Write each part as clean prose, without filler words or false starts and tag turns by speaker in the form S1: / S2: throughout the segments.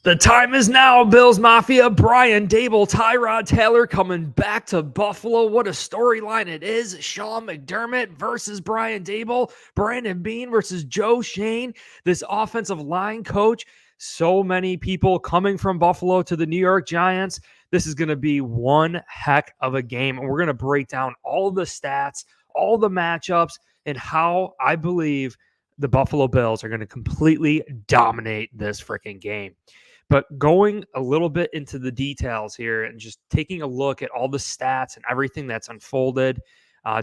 S1: The time is now, Bills Mafia. Brian Dable, Tyrod Taylor coming back to Buffalo. What a storyline it is. Sean McDermott versus Brian Dable. Brandon Beane versus Joe Shane. This offensive line coach. So many people coming from Buffalo to the New York Giants. This is going to be one heck of a game. And we're going to break down all the stats, all the matchups, and how I believe the Buffalo Bills are going to completely dominate this freaking game. But going a little bit into the details here and just taking a look at all the stats and everything that's unfolded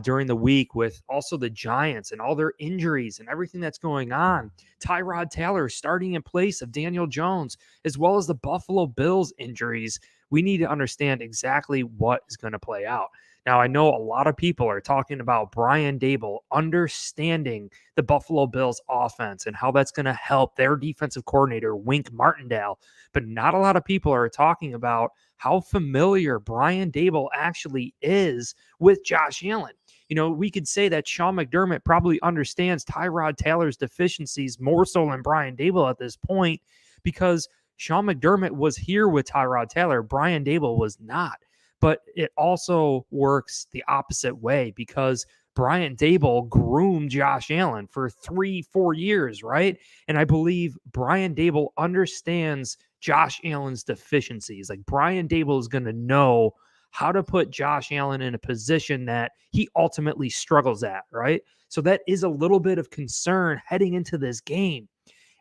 S1: during the week with also the Giants and all their injuries and everything that's going on. Tyrod Taylor starting in place of Daniel Jones, as well as the Buffalo Bills injuries. We need to understand exactly what is going to play out. Now, I know a lot of people are talking about Brian Dable understanding the Buffalo Bills offense and how that's going to help their defensive coordinator, Wink Martindale, but not a lot of people are talking about how familiar Brian Dable actually is with Josh Allen. You know, we could say that Sean McDermott probably understands Tyrod Taylor's deficiencies more so than Brian Dable at this point because Sean McDermott was here with Tyrod Taylor. Brian Dable was not. But it also works the opposite way because Brian Dable groomed Josh Allen for 3-4 years, right? And I believe Brian Dable understands Josh Allen's deficiencies. Like Brian Dable is going to know how to put Josh Allen in a position that he ultimately struggles at, right? So that is a little bit of concern heading into this game.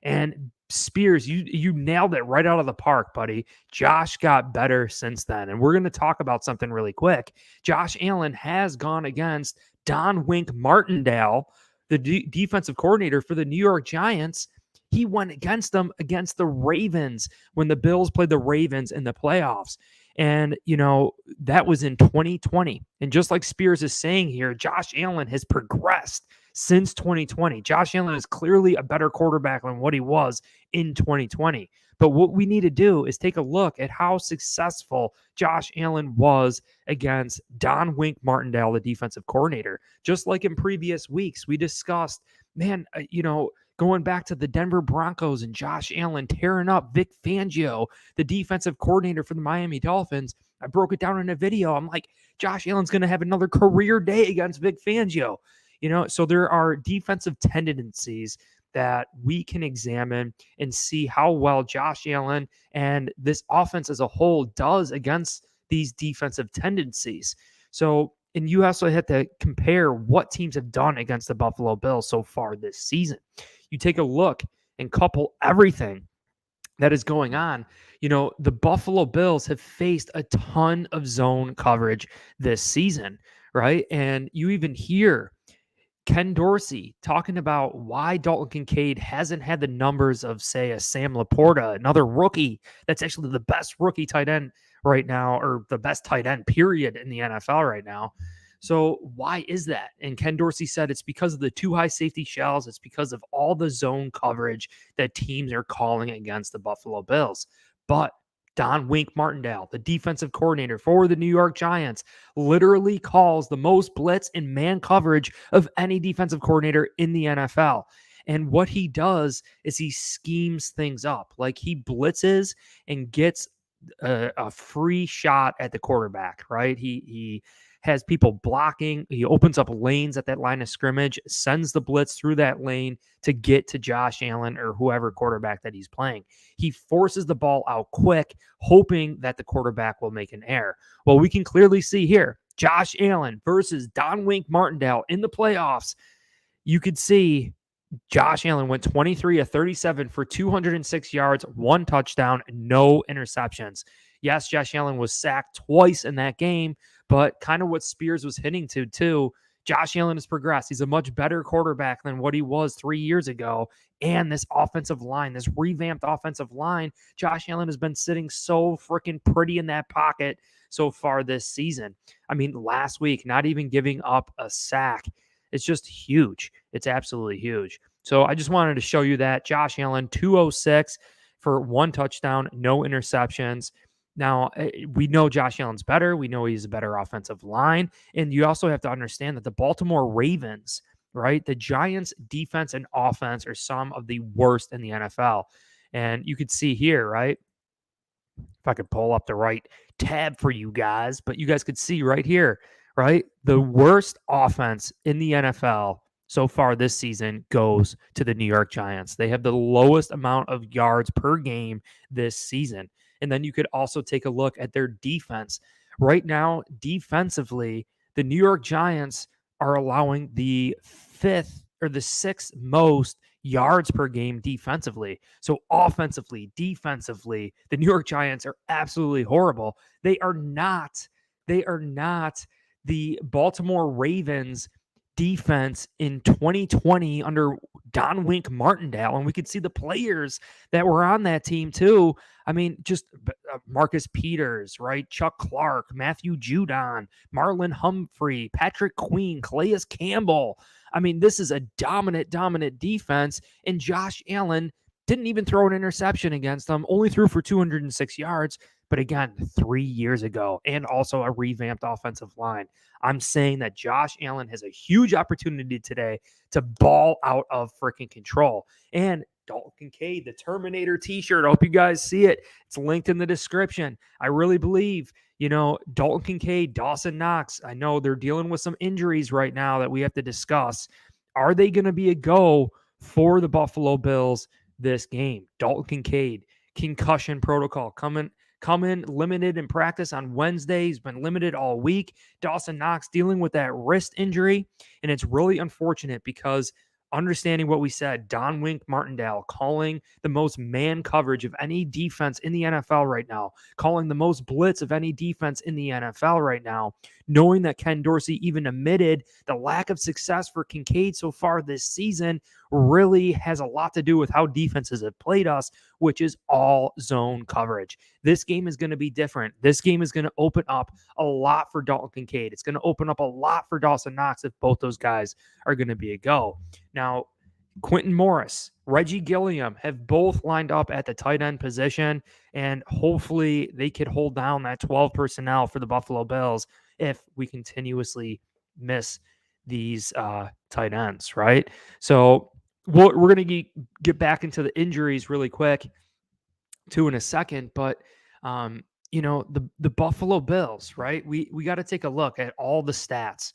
S1: And Spears, you nailed it right out of the park, buddy. Josh got better since then. And we're going to talk about something really quick. Josh Allen has gone against Don Wink Martindale, the defensive coordinator for the New York Giants. He went against them against the Ravens when the Bills played the Ravens in the playoffs. And, you know, that was in 2020. And just like Spears is saying here, Josh Allen has progressed since 2020. Josh Allen is clearly a better quarterback than what he was in 2020. But what we need to do is take a look at how successful Josh Allen was against Don Wink Martindale, the defensive coordinator. Just like in previous weeks, we discussed, going back to the Denver Broncos and Josh Allen tearing up Vic Fangio, the defensive coordinator for the Miami Dolphins. I broke it down in a video. I'm like, Josh Allen's going to have another career day against Vic Fangio. You know, so there are defensive tendencies that we can examine and see how well Josh Allen and this offense as a whole does against these defensive tendencies. So, and you also have to compare what teams have done against the Buffalo Bills so far this season. You take a look and couple everything that is going on. You know, the Buffalo Bills have faced a ton of zone coverage this season, right? And you even hear Ken Dorsey talking about why Dalton Kincaid hasn't had the numbers of, say, a Sam Laporta, another rookie that's actually the best rookie tight end right now, or the best tight end period in the NFL right now. So why is that? And Ken Dorsey said it's because of the too high safety shells. It's because of all the zone coverage that teams are calling against the Buffalo Bills. But Don Wink Martindale, the defensive coordinator for the New York Giants, literally calls the most blitz and man coverage of any defensive coordinator in the NFL. And what he does is he schemes things up. Like he blitzes and gets a free shot at the quarterback, right? He has people blocking. He opens up lanes at that line of scrimmage, sends the blitz through that lane to get to Josh Allen or whoever quarterback that he's playing. He forces the ball out quick, hoping that the quarterback will make an error. Well, we can clearly see here, Josh Allen versus Don Wink Martindale in the playoffs. You could see Josh Allen went 23 of 37 for 206 yards, 1 touchdown, no interceptions. Yes, Josh Allen was sacked twice in that game, but kind of what Spears was hitting to too. Josh Allen has progressed. He's a much better quarterback than what he was 3 years ago. And this offensive line, this revamped offensive line, Josh Allen has been sitting so freaking pretty in that pocket so far this season. I mean, last week, not even giving up a sack. It's just huge. It's absolutely huge. So I just wanted to show you that. Josh Allen, 206 for 1 touchdown, no interceptions. Now, we know Josh Allen's better. We know he's a better offensive line. And you also have to understand that the Baltimore Ravens, right? The Giants' defense and offense are some of the worst in the NFL. And you could see here, right? if I could pull up the right tab for you guys, but you guys could see right here, right? The worst offense in the NFL so far this season goes to the New York Giants. They have the lowest amount of yards per game this season. And then you could also take a look at their defense. Right now, defensively, the New York Giants are allowing the fifth or the sixth most yards per game defensively. So offensively, defensively, the New York Giants are absolutely horrible. They are not the Baltimore Ravens defense in 2020 under Don Wink Martindale. And we could see the players that were on that team too. I mean, just Marcus Peters, right? Chuck Clark, Matthew Judon, Marlon Humphrey, Patrick Queen, Calais Campbell. I mean, this is a dominant defense. And Josh Allen didn't even throw an interception against them, only threw for 206 yards. But again, 3 years ago, and also a revamped offensive line. I'm saying that Josh Allen has a huge opportunity today to ball out of freaking control. And Dalton Kincaid, the Terminator t-shirt. I hope you guys see it. It's linked in the description. I really believe, Dalton Kincaid, Dawson Knox, I know they're dealing with some injuries right now that we have to discuss. Are they going to be a go for the Buffalo Bills this game? Dalton Kincaid, concussion protocol come in limited in practice on Wednesday. He's been limited all week. Dawson Knox dealing with that wrist injury. And it's really unfortunate because understanding what we said, Don Wink Martindale calling the most man coverage of any defense in the NFL right now, calling the most blitz of any defense in the NFL right now, knowing that Ken Dorsey even admitted the lack of success for Kincaid so far this season really has a lot to do with how defenses have played us, which is all zone coverage. This game is going to be different. This game is going to open up a lot for Dalton Kincaid. It's going to open up a lot for Dawson Knox if both those guys are going to be a go. Now, Quentin Morris, Reggie Gilliam have both lined up at the tight end position, and hopefully they could hold down that 12 personnel for the Buffalo Bills if we continuously miss these tight ends, right? So we're going to get back into the injuries really quick too in a second, but the Buffalo Bills, right? We got to take a look at all the stats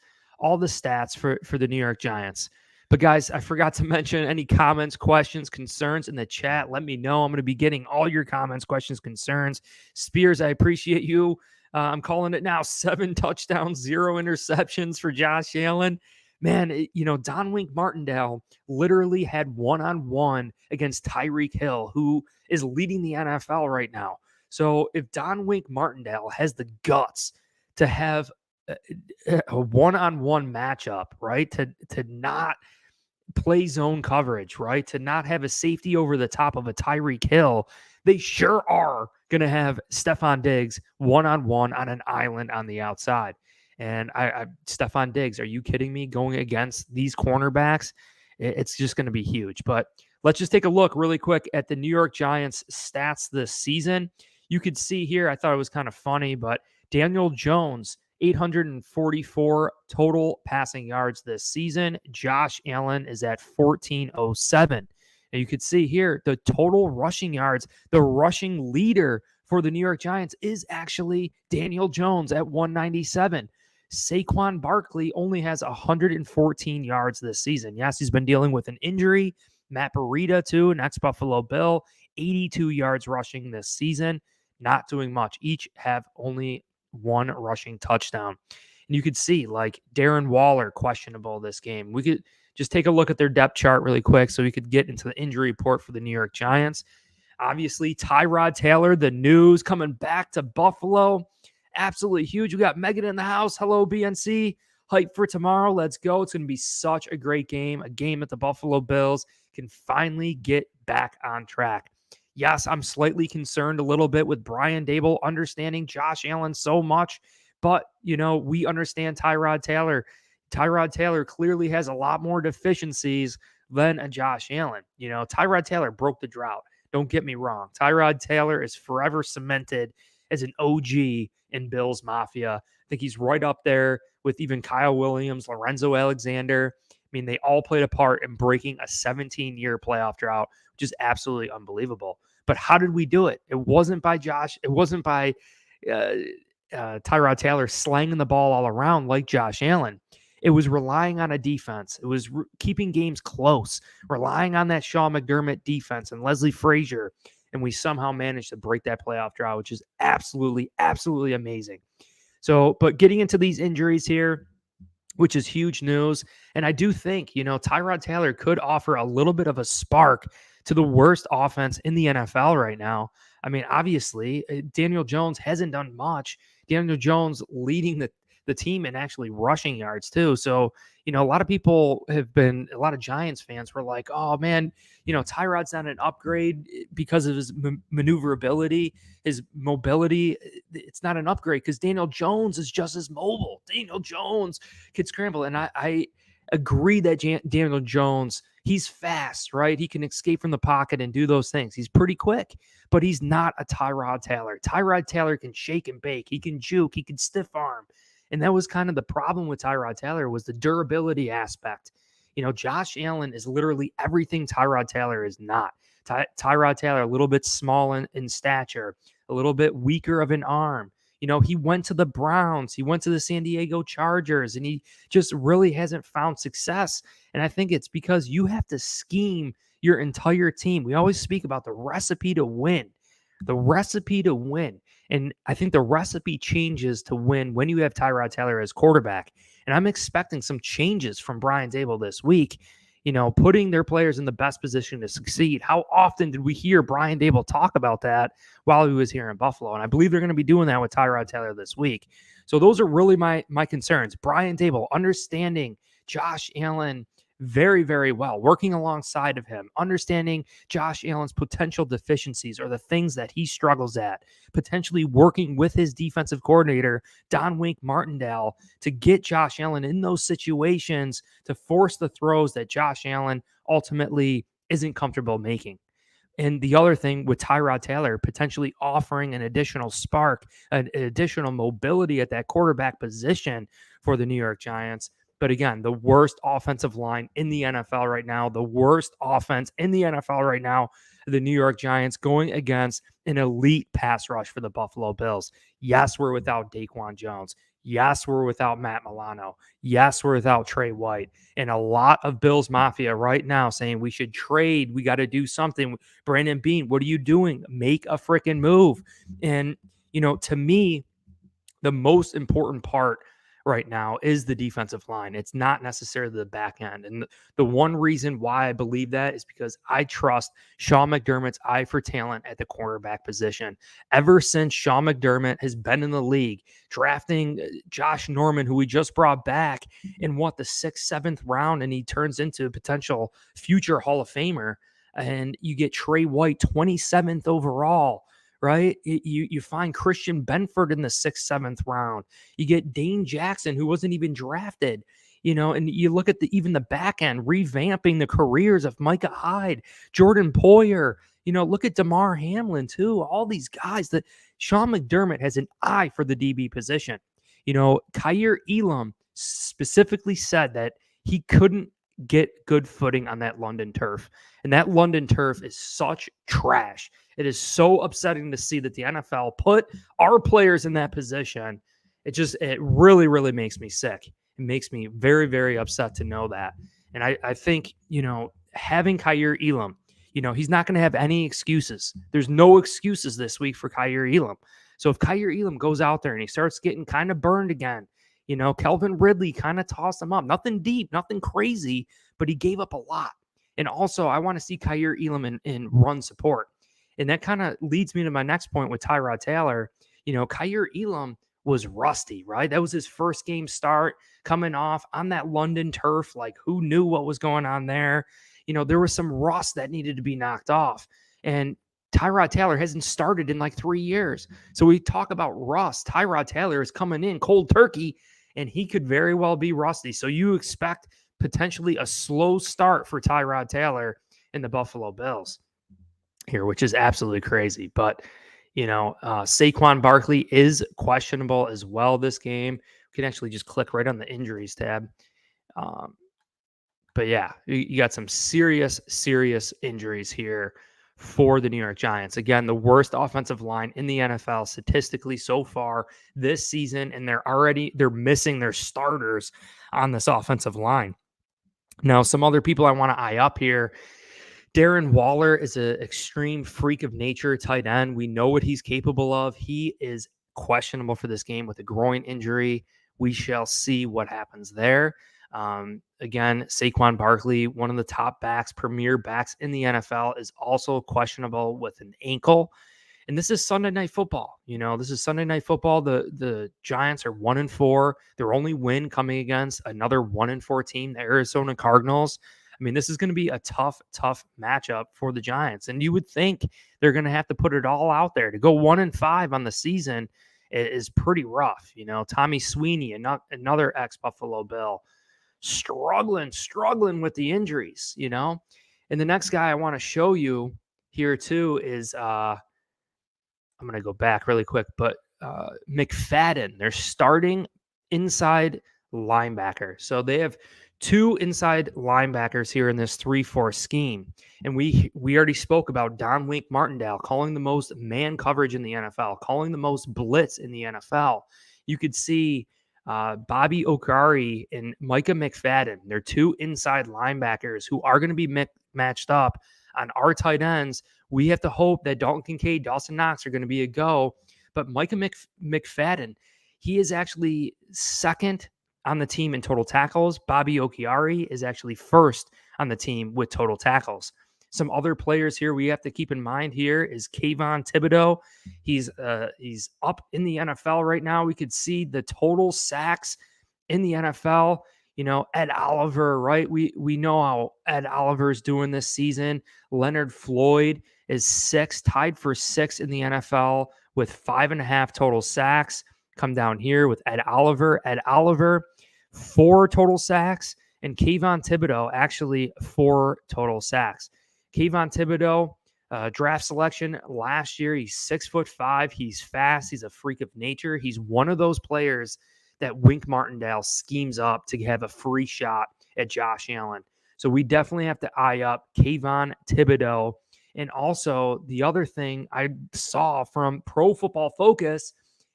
S1: for the New York Giants. But guys, I forgot to mention any comments, questions, concerns in the chat. Let me know. I'm going to be getting all your comments, questions, concerns. Spears, I appreciate you. I'm calling it now 7 touchdowns, 0 interceptions for Josh Allen. Man, Don Wink Martindale literally had one-on-one against Tyreek Hill, who is leading the NFL right now. So if Don Wink Martindale has the guts to have a one-on-one matchup, right, to not play zone coverage, right, to not have a safety over the top of a Tyreek Hill, they sure are going to have Stephon Diggs one-on-one on an island on the outside. And Stephon Diggs, are you kidding me? Going against these cornerbacks, it's just going to be huge. But let's just take a look really quick at the New York Giants stats this season. You could see here, I thought it was kind of funny, but Daniel Jones, 844 total passing yards this season. Josh Allen is at 1407. And you could see here the total rushing yards, the rushing leader for the New York Giants is actually Daniel Jones at 197. Saquon Barkley only has 114 yards this season. Yes, he's been dealing with an injury. Matt Breida, too, an ex-Buffalo Bill, 82 yards rushing this season. Not doing much. Each have only 1 rushing touchdown. And you could see, like, Darren Waller, questionable this game. We could just take a look at their depth chart really quick so we could get into the injury report for the New York Giants. Obviously, Tyrod Taylor, the news, coming back to Buffalo. Absolutely huge. We got Megan in the house. Hello, BNC. Hype for tomorrow. Let's go. It's going to be such a great game. A game that the Buffalo Bills can finally get back on track. Yes, I'm slightly concerned a little bit with Brian Daboll understanding Josh Allen so much, but, we understand Tyrod Taylor. Tyrod Taylor clearly has a lot more deficiencies than a Josh Allen. Tyrod Taylor broke the drought. Don't get me wrong. Tyrod Taylor is forever cemented as an OG in Bills Mafia. I think he's right up there with even Kyle Williams, Lorenzo Alexander. I mean, they all played a part in breaking a 17-year playoff drought, which is absolutely unbelievable. But how did we do it? It wasn't by Josh. It wasn't by uh, Tyrod Taylor slanging the ball all around like Josh Allen. It was relying on a defense. It was keeping games close, relying on that Sean McDermott defense and Leslie Frazier. And we somehow managed to break that playoff drought, which is absolutely, absolutely amazing. So, but getting into these injuries here, which is huge news. And I do think, Tyrod Taylor could offer a little bit of a spark to the worst offense in the NFL right now. I mean, obviously, Daniel Jones hasn't done much. Daniel Jones leading the team in actually rushing yards too. So, a lot of people a lot of Giants fans were like, oh man, Tyrod's not an upgrade because of his maneuverability, his mobility. It's not an upgrade because Daniel Jones is just as mobile. Daniel Jones can scramble. And I agree that Daniel Jones, he's fast, right? He can escape from the pocket and do those things. He's pretty quick, but he's not a Tyrod Taylor. Tyrod Taylor can shake and bake. He can juke. He can stiff arm. And that was kind of the problem with Tyrod Taylor, was the durability aspect. Josh Allen is literally everything Tyrod Taylor is not. Tyrod Taylor, a little bit small in stature, a little bit weaker of an arm. He went to the Browns, he went to the San Diego Chargers, and he just really hasn't found success. And I think it's because you have to scheme your entire team. We always speak about the recipe to win. The recipe to win. And I think the recipe changes to win when you have Tyrod Taylor as quarterback. And I'm expecting some changes from Brian Daboll this week, putting their players in the best position to succeed. How often did we hear Brian Daboll talk about that while he was here in Buffalo? And I believe they're going to be doing that with Tyrod Taylor this week. So those are really my concerns. Brian Daboll understanding Josh Allen very, very well, working alongside of him, understanding Josh Allen's potential deficiencies or the things that he struggles at, potentially working with his defensive coordinator, Don Wink Martindale, to get Josh Allen in those situations to force the throws that Josh Allen ultimately isn't comfortable making. And the other thing with Tyrod Taylor, potentially offering an additional spark, an additional mobility at that quarterback position for the New York Giants. But again, the worst offensive line in the NFL right now, the worst offense in the NFL right now, the New York Giants going against an elite pass rush for the Buffalo Bills. Yes, we're without Daquan Jones. Yes, we're without Matt Milano. Yes, we're without Trey White. And a lot of Bills Mafia right now saying we should trade. We got to do something. Brandon Beane, what are you doing? Make a freaking move. And, to me, the most important part right now is the defensive line. It's not necessarily the back end. And the one reason why I believe that is because I trust Sean McDermott's eye for talent at the quarterback position. Ever since Sean McDermott has been in the league, drafting Josh Norman, who we just brought back in the 6th, 7th round, and he turns into a potential future Hall of Famer. And you get Trey White, 27th overall. Right? You find Christian Benford in the 6th, 7th round. You get Dane Jackson, who wasn't even drafted, and you look at even the back end, revamping the careers of Micah Hyde, Jordan Poyer, look at DeMar Hamlin too. All these guys that Sean McDermott has an eye for the DB position. Kaiir Elam specifically said that he couldn't get good footing on that London turf. And that London turf is such trash. It is so upsetting to see that the NFL put our players in that position. It really, really makes me sick. It makes me very, very upset to know that. And I think, having Kaiir Elam, he's not going to have any excuses. There's no excuses this week for Kaiir Elam. So if Kaiir Elam goes out there and he starts getting kind of burned again, Kelvin Ridley kind of tossed him up. Nothing deep, nothing crazy, but he gave up a lot. And also, I want to see Kaiir Elam in run support. And that kind of leads me to my next point with Tyrod Taylor. Kaiir Elam was rusty, right? That was his first game start coming off on that London turf. Like, who knew what was going on there? There was some rust that needed to be knocked off. And Tyrod Taylor hasn't started in like 3 years. So we talk about rust. Tyrod Taylor is coming in cold turkey, and he could very well be rusty. So you expect potentially a slow start for Tyrod Taylor in the Buffalo Bills here, which is absolutely crazy. But, Saquon Barkley is questionable as well this game. We can actually just click right on the injuries tab. But yeah, you got some serious, serious injuries here for the New York Giants. Again, the worst offensive line in the NFL statistically so far this season, and they're missing their starters on this offensive line. Now, some other people I want to eye up here. Darren Waller is an extreme freak of nature tight end. We know what he's capable of. He is questionable for this game with a groin injury. We shall see what happens there. Again, Saquon Barkley, one of the top backs, premier backs in the NFL, is also questionable with an ankle. And this is Sunday Night Football. This is Sunday Night Football. The Giants are 1-4. Their only win coming against another 1-4 team, the Arizona Cardinals. I mean, this is going to be a tough matchup for the Giants. And you would think they're going to have to put it all out there. To go 1-5 on the season is pretty rough. Tommy Sweeney, another ex-Buffalo Bill, struggling with the injuries, And the next guy I want to show you here too is I'm going to go back really quick, but McFadden, they're starting inside linebacker. So they have two inside linebackers here in this 3-4 scheme. And we already spoke about Don Wink Martindale calling the most man coverage in the NFL, calling the most blitz in the NFL. You could see Bobby Okari and Micah McFadden. They're two inside linebackers who are going to be matched up on our tight ends. We have to hope that Dalton Kincaid, Dawson Knox are going to be a go. But Micah McFadden, he is actually second on the team in total tackles. Bobby Okiari is actually first on the team with total tackles. Some other players here we have to keep in mind here is Kayvon Thibodeau. He's up in the NFL right now. We could see the total sacks in the NFL. Ed Oliver, right? We know how Ed Oliver's doing this season. Leonard Floyd is tied for sixth in the NFL with 5.5 total sacks. Come down here with Ed Oliver. Ed Oliver, 4 total sacks. And Kayvon Thibodeau, actually 4 total sacks. Kayvon Thibodeau, draft selection last year. He's 6'5". He's fast. He's a freak of nature. He's one of those players that Wink Martindale schemes up to have a free shot at Josh Allen. So we definitely have to eye up Kayvon Thibodeau. And also the other thing I saw from Pro Football Focus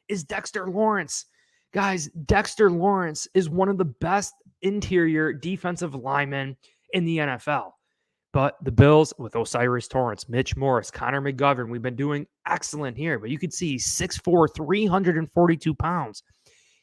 S1: is Dexter Lawrence. Guys, Dexter Lawrence is one of the best interior defensive linemen in the NFL. But the Bills with Osiris Torrance, Mitch Morris, Connor McGovern, we've been doing excellent here. But you can see 6'4", 342 pounds.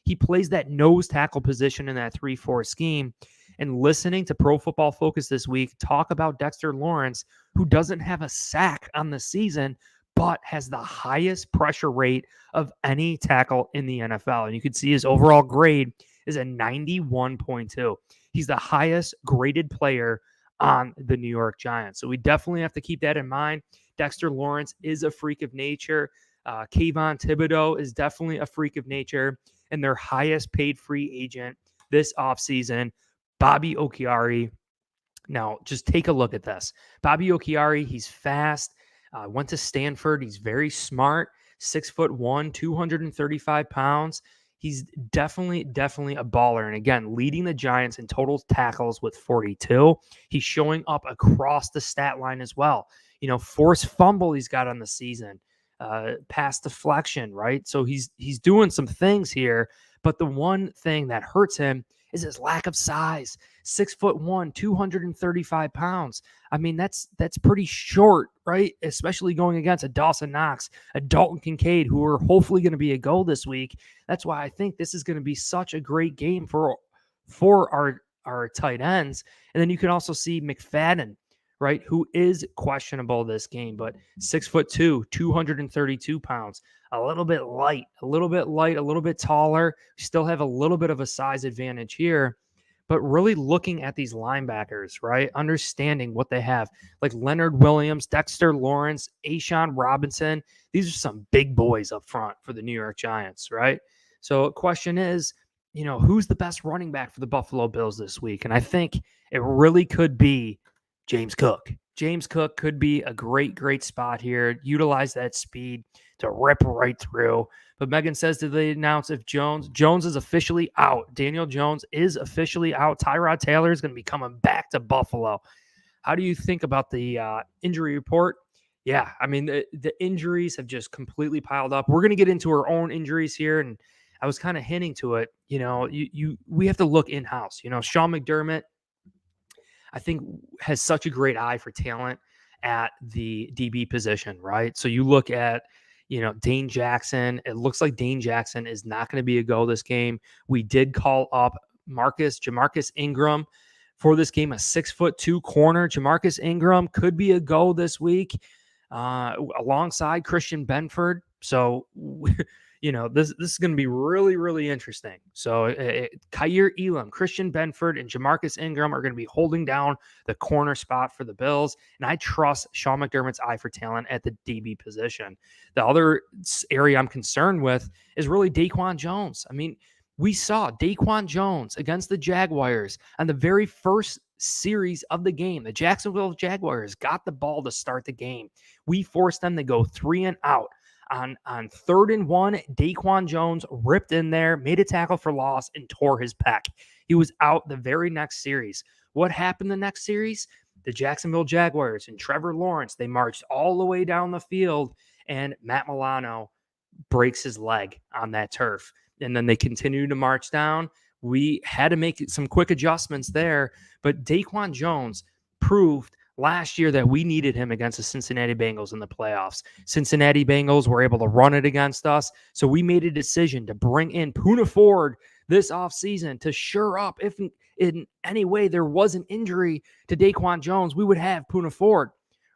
S1: He plays that nose tackle position in that 3-4 scheme. And listening to Pro Football Focus this week talk about Dexter Lawrence, who doesn't have a sack on the season, but has the highest pressure rate of any tackle in the NFL. And you can see his overall grade is a 91.2. He's the highest graded player on the New York Giants. So we definitely have to keep that in mind. Dexter Lawrence is a freak of nature. Kayvon Thibodeau is definitely a freak of nature. And their highest paid free agent this offseason, Bobby Okiari. Now, just take a look at this. Bobby Okiari, he's fast. Went to Stanford. He's very smart. 6'1", 235 pounds. He's definitely a baller. And again, leading the Giants in total tackles with 42. He's showing up across the stat line as well. Forced fumble he's got on the season. Pass deflection, right? So he's doing some things here. But the one thing that hurts him is his lack of size. 6'1", 235 pounds. I mean, that's pretty short, right? Especially going against a Dawson Knox, a Dalton Kincaid, who are hopefully going to be a go this week. That's why I think this is going to be such a great game for our tight ends. And then you can also see McFadden, right, who is questionable this game, but 6'2", 232 pounds, a little bit light, a little bit taller. Still have a little bit of a size advantage here, but really looking at these linebackers, right, understanding what they have, like Leonard Williams, Dexter Lawrence, A'Shawn Robinson. These are some big boys up front for the New York Giants, right? So the question is, who's the best running back for the Buffalo Bills this week? And I think it really could be James Cook. James Cook could be a great spot here. Utilize that speed to rip right through. But Megan says, did they announce if Jones is officially out? Daniel Jones is officially out. Tyrod Taylor is going to be coming back to Buffalo. How do you think about the injury report? Yeah, I mean, the injuries have just completely piled up. We're going to get into our own injuries here, and I was kind of hinting to it. We have to look in house. Sean McDermott, I think, has such a great eye for talent at the DB position, right? So you look at, Dane Jackson. It looks like Dane Jackson is not going to be a go this game. We did call up Jamarcus Ingram for this game, a 6'2" corner. Jamarcus Ingram could be a go this week, alongside Christian Benford. So, this is going to be really, really interesting. So, Kaiir Elam, Christian Benford, and Jamarcus Ingram are going to be holding down the corner spot for the Bills. And I trust Sean McDermott's eye for talent at the DB position. The other area I'm concerned with is really Daquan Jones. I mean, we saw Daquan Jones against the Jaguars on the very first series of the game. The Jacksonville Jaguars got the ball to start the game. We forced them to go 3 and out. On 3rd and 1, Daquan Jones ripped in there, made a tackle for loss, and tore his pec. He was out the very next series. What happened the next series? The Jacksonville Jaguars and Trevor Lawrence, they marched all the way down the field, and Matt Milano breaks his leg on that turf. And then they continue to march down. We had to make some quick adjustments there, but Daquan Jones proved last year that we needed him against the Cincinnati Bengals in the playoffs. Cincinnati Bengals were able to run it against us, so we made a decision to bring in Poona Ford this offseason to shore up if in any way there was an injury to Daquan Jones, we would have Poona Ford,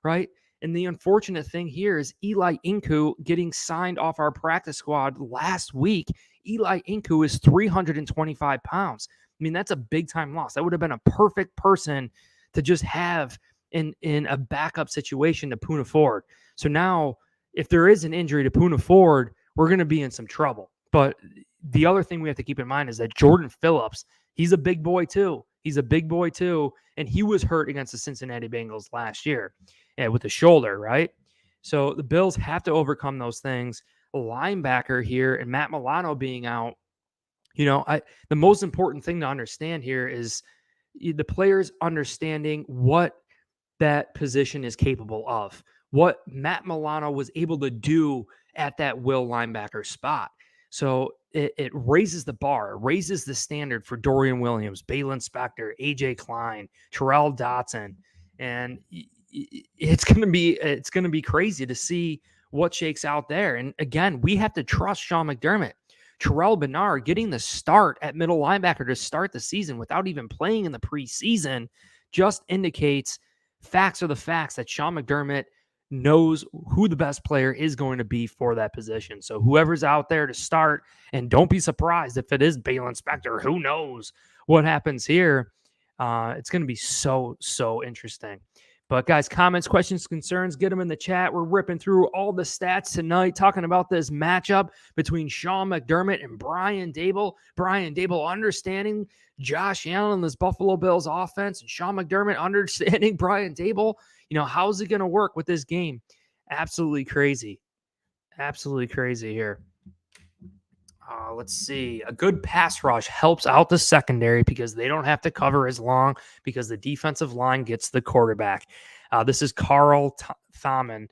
S1: right? And the unfortunate thing here is Eli Inku getting signed off our practice squad last week. Eli Inku is 325 pounds. I mean, that's a big-time loss. That would have been a perfect person to just have in a backup situation to Poona Ford. So now, if there is an injury to Poona Ford, we're going to be in some trouble. But the other thing we have to keep in mind is that Jordan Phillips, he's a big boy too. And he was hurt against the Cincinnati Bengals last year with the shoulder, right? So the Bills have to overcome those things. A linebacker here and Matt Milano being out, the most important thing to understand here is the players understanding what that position is capable of, what Matt Milano was able to do at that will linebacker spot. So it raises the bar, raises the standard for Dorian Williams, Balin Spector, AJ Klein, Terrell Dotson. And it's going to be crazy to see what shakes out there. And again, we have to trust Sean McDermott. Terrell Bernard getting the start at middle linebacker to start the season without even playing in the preseason just indicates facts are the facts that Sean McDermott knows who the best player is going to be for that position. So whoever's out there to start, and don't be surprised if it is Balin Spector, who knows what happens here. It's going to be so interesting. But guys, comments, questions, concerns, get them in the chat. We're ripping through all the stats tonight, talking about this matchup between Sean McDermott and Brian Daboll. Brian Daboll understanding Josh Allen and this Buffalo Bills offense, and Sean McDermott understanding Brian Daboll. How's it going to work with this game? Absolutely crazy. Absolutely crazy here. Let's see. A good pass rush helps out the secondary because they don't have to cover as long because the defensive line gets the quarterback. This is Carl Thaman.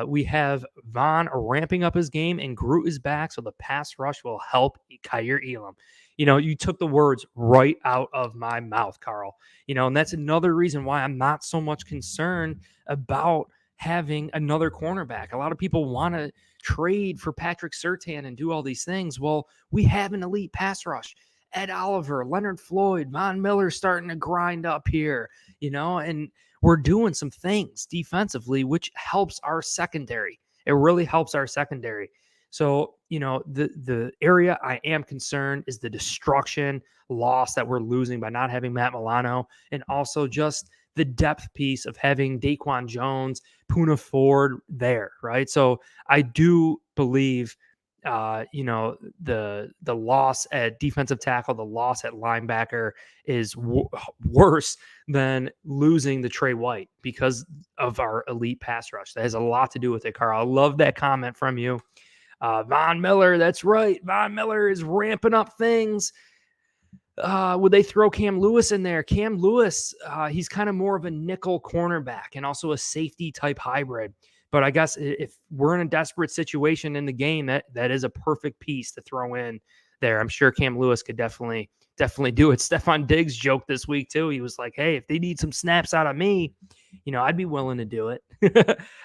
S1: We have Vaughn ramping up his game and Groot is back, so the pass rush will help Kaiir Elam. You took the words right out of my mouth, Carl. And that's another reason why I'm not so much concerned about having another cornerback. A lot of people want to trade for Patrick Surtain and do all these things. Well, we have an elite pass rush. Ed Oliver, Leonard Floyd, Von Miller starting to grind up here, and we're doing some things defensively, which helps our secondary. It really helps our secondary. So, the area I am concerned is the destruction loss that we're losing by not having Matt Milano, and also just the depth piece of having Daquan Jones, Poona Ford there, right? So I do believe, the loss at defensive tackle, the loss at linebacker is worse than losing the Trey White because of our elite pass rush. That has a lot to do with it, Carl. I love that comment from you. Von Miller, that's right. Von Miller is ramping up things. Would they throw Cam Lewis in there? Cam Lewis, he's kind of more of a nickel cornerback and also a safety type hybrid. But I guess if we're in a desperate situation in the game, that is a perfect piece to throw in there. I'm sure Cam Lewis could definitely do it. Stephon Diggs joked this week too. He was like, hey, if they need some snaps out of me, I'd be willing to do it.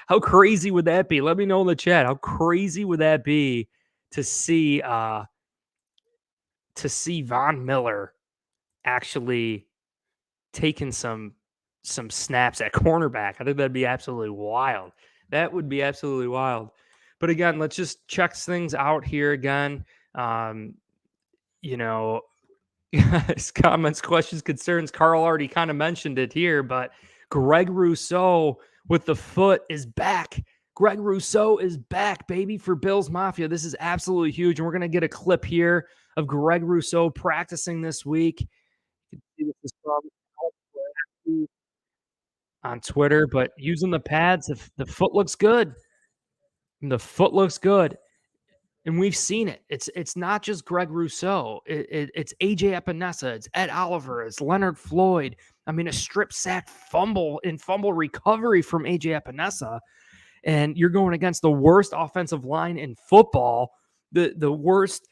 S1: How crazy would that be? Let me know in the chat. How crazy would that be to see Von Miller actually taking some snaps at cornerback? I think that'd be absolutely wild. That would be absolutely wild. But again, let's just check things out here again. Comments, questions, concerns. Carl already kind of mentioned it here, but Greg Rousseau with the foot is back. Greg Rousseau is back, baby, for Bills Mafia. This is absolutely huge. And we're going to get a clip here of Greg Rousseau practicing this week. You can see this is from on Twitter, but using the pads, the foot looks good. The foot looks good. And we've seen it. It's not just Greg Rousseau. It's AJ Epinesa. It's Ed Oliver. It's Leonard Floyd. I mean, a strip sack fumble recovery from AJ Epinesa. And you're going against the worst offensive line in football, the worst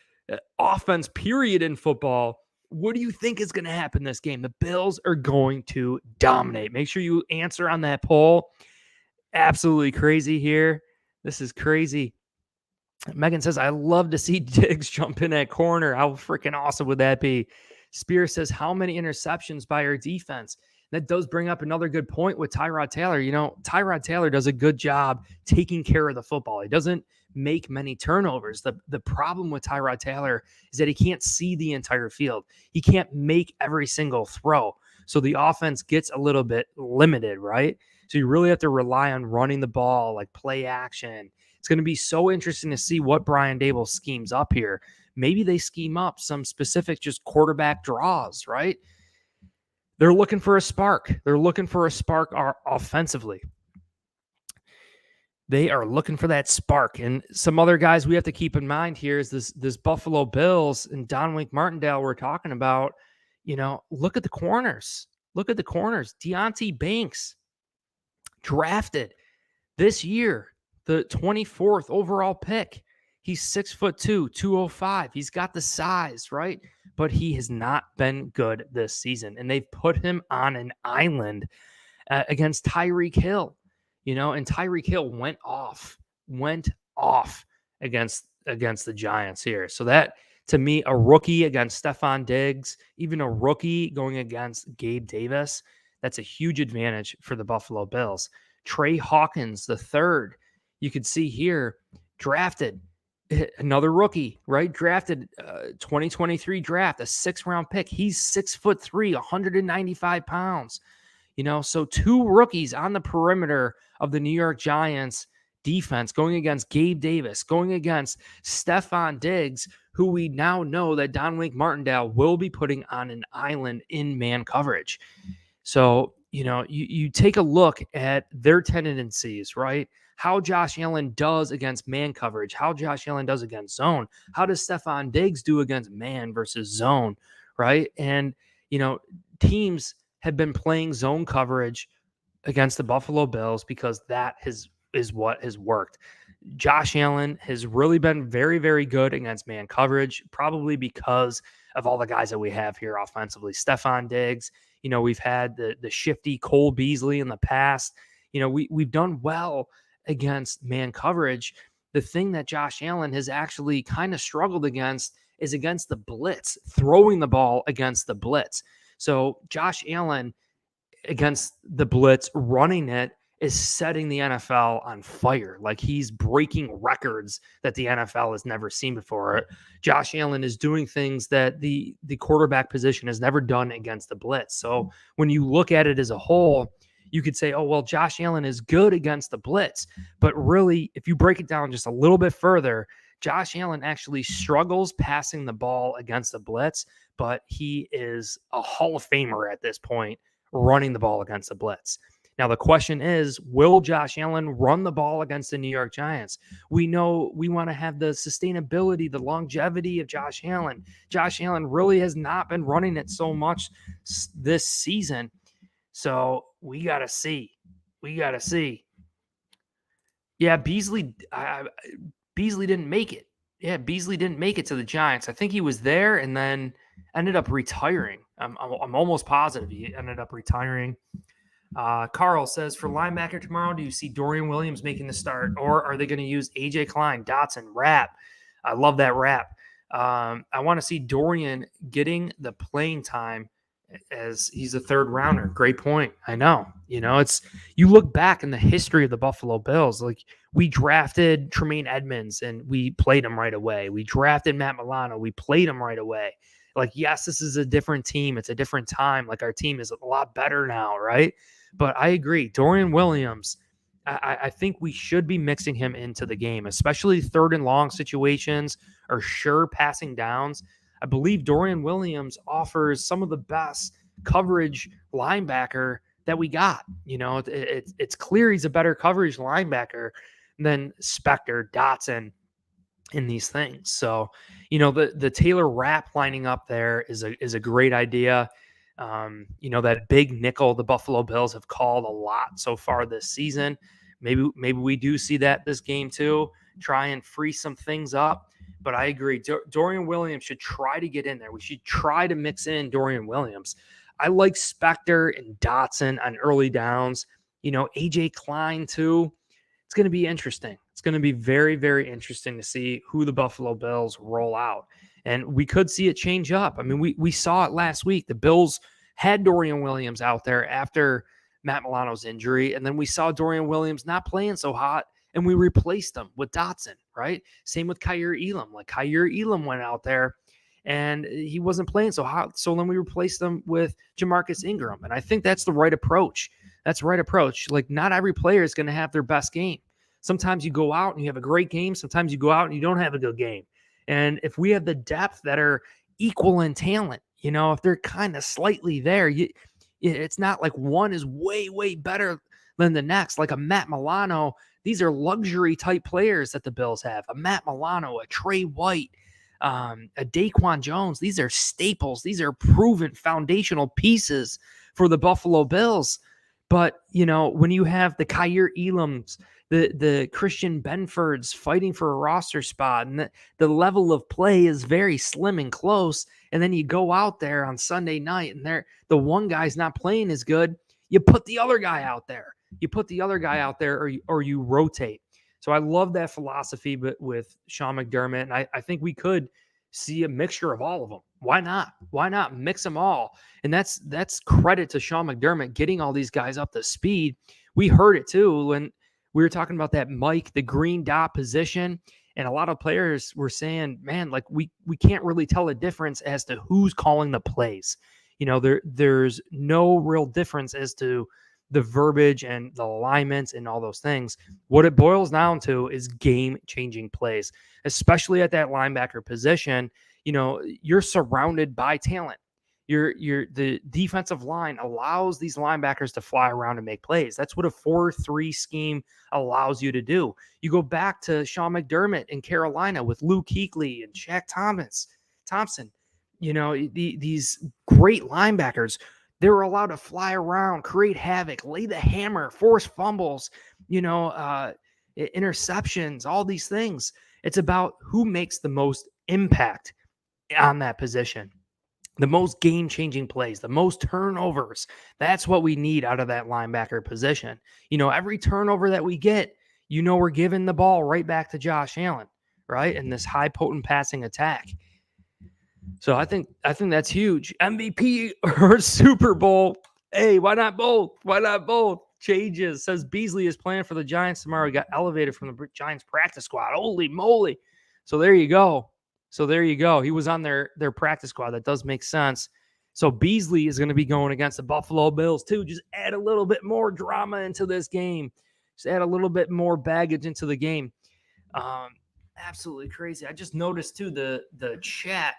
S1: offense period in football. What do you think is going to happen this game? The Bills are going to dominate. Make sure you answer on that poll. Absolutely crazy here. This is crazy. Megan says, I love to see Diggs jump in that corner. How freaking awesome would that be? Spear says, how many interceptions by our defense? That does bring up another good point with Tyrod Taylor. Tyrod Taylor does a good job taking care of the football. He doesn't make many turnovers. The problem with Tyrod Taylor is that he can't see the entire field. He can't make every single throw. So the offense gets a little bit limited, right? So you really have to rely on running the ball, like play action. It's going to be so interesting to see what Brian Daboll schemes up here. Maybe they scheme up some specific just quarterback draws, right? They're looking for a spark. They're looking for a spark offensively. They are looking for that spark. And some other guys we have to keep in mind here is this Buffalo Bills and Donwink Martindale we're talking about. Look at the corners. Look at the corners. Deonte Banks, drafted this year, the 24th overall pick. He's 6'2", 205. He's got the size, right? But he has not been good this season. And they've put him on an island against Tyreek Hill. And Tyreek Hill went off against the Giants here. So that, to me, a rookie against Stephon Diggs, even a rookie going against Gabe Davis, that's a huge advantage for the Buffalo Bills. Trey Hawkins, the third, you could see here, drafted, another rookie, right? Drafted 2023 draft, a 6th-round pick. He's 6'3", 195 pounds. So two rookies on the perimeter of the New York Giants defense going against Gabe Davis, going against Stephon Diggs, who we now know that Donwink Martindale will be putting on an island in man coverage. So, you take a look at their tendencies, right? How Josh Allen does against man coverage, how Josh Allen does against zone. How does Stephon Diggs do against man versus zone, right? And, teams have been playing zone coverage against the Buffalo Bills because that is what has worked. Josh Allen has really been very, very good against man coverage, probably because of all the guys that we have here offensively. Stephon Diggs, we've had the shifty Cole Beasley in the past. We've done well against man coverage. The thing that Josh Allen has actually kind of struggled against is against the blitz, throwing the ball against the blitz. So Josh Allen against the blitz, running it, is setting the NFL on fire. Like, he's breaking records that the NFL has never seen before. Josh Allen is doing things that the quarterback position has never done against the blitz. So when you look at it as a whole, you could say, oh, well, Josh Allen is good against the blitz. But really, if you break it down just a little bit further, Josh Allen actually struggles passing the ball against the blitz, but he is a Hall of Famer at this point running the ball against the blitz. Now, the question is, will Josh Allen run the ball against the New York Giants? We know we want to have the sustainability, the longevity of Josh Allen. Josh Allen really has not been running it so much this season. So we got to see. Yeah, Beasley didn't make it. Yeah, Beasley didn't make it to the Giants. I think he was there and then ended up retiring. I'm almost positive he ended up retiring. Carl says, for linebacker tomorrow, do you see Dorian Williams making the start, or are they going to use AJ Klein, Dotson, Rapp? I love that Rapp. I want to see Dorian getting the playing time as he's a third rounder. Great point. I know. It's you look back in the history of the Buffalo Bills, like we drafted Tremaine Edmonds and we played him right away. We drafted Matt Milano, we played him right away. Like, yes, this is a different team. It's a different time. Like, our team is a lot better now, right? But I agree. Dorian Williams, I think we should be mixing him into the game, especially third and long situations or sure passing downs. I believe Dorian Williams offers some of the best coverage linebacker that we got. It's clear he's a better coverage linebacker than Spector, Dotson, in these things. So, the Taylor Rapp lining up there is a great idea. That big nickel the Buffalo Bills have called a lot so far this season. Maybe we do see that this game too. Try and free some things up. But I agree. Dorian Williams should try to get in there. We should try to mix in Dorian Williams. I like Spector and Dotson on early downs. AJ Klein too. It's going to be interesting. It's going to be very, very interesting to see who the Buffalo Bills roll out. And we could see it change up. I mean, we saw it last week. The Bills had Dorian Williams out there after Matt Milano's injury, and then we saw Dorian Williams not playing so hot, and we replaced him with Dotson, right? Same with Kaiir Elam. Like, Kaiir Elam went out there, and he wasn't playing so hot, so then we replaced him with Jamarcus Ingram, and I think that's the right approach. That's the right approach. Like, not every player is going to have their best game. Sometimes you go out and you have a great game. Sometimes you go out and you don't have a good game. And if we have the depth that are equal in talent, if they're kind of slightly there, it's not like one is way, way better than the next. Like a Matt Milano, these are luxury type players that the Bills have. A Matt Milano, a Trey White, a Daquan Jones. These are staples. These are proven foundational pieces for the Buffalo Bills. But, when you have the Kaiir Elams, the Christian Benfords fighting for a roster spot, and the level of play is very slim and close, and then you go out there on Sunday night, and the one guy's not playing as good, you put the other guy out there. Or you rotate. So I love that philosophy, but with Sean McDermott, and I think we could see a mixture of all of them. Why not? Why not mix them all? And that's credit to Sean McDermott getting all these guys up to speed. We heard it too when we were talking about that Mike, the green dot position, and a lot of players were saying, man, like we can't really tell a difference as to who's calling the plays. There's no real difference as to the verbiage and the alignments and all those things. What it boils down to is game-changing plays, especially at that linebacker position. You're surrounded by talent. The defensive line allows these linebackers to fly around and make plays. That's what a 4-3 scheme allows you to do. You go back to Sean McDermott in Carolina with Luke Kuechly and Shaq Thompson. These great linebackers, they were allowed to fly around, create havoc, lay the hammer, force fumbles, interceptions, all these things. It's about who makes the most impact on that position. The most game-changing plays, the most turnovers. That's what we need out of that linebacker position. Every turnover that we get, we're giving the ball right back to Josh Allen, right? In this high potent passing attack. So I think that's huge. MVP or Super Bowl. Hey, why not both? Why not both? Changes. Says Beasley is playing for the Giants tomorrow. He got elevated from the Giants practice squad. Holy moly. So there you go. He was on their practice squad. That does make sense. So Beasley is going to be going against the Buffalo Bills too. Just add a little bit more drama into this game. Just add a little bit more baggage into the game. Absolutely crazy. I just noticed too the chat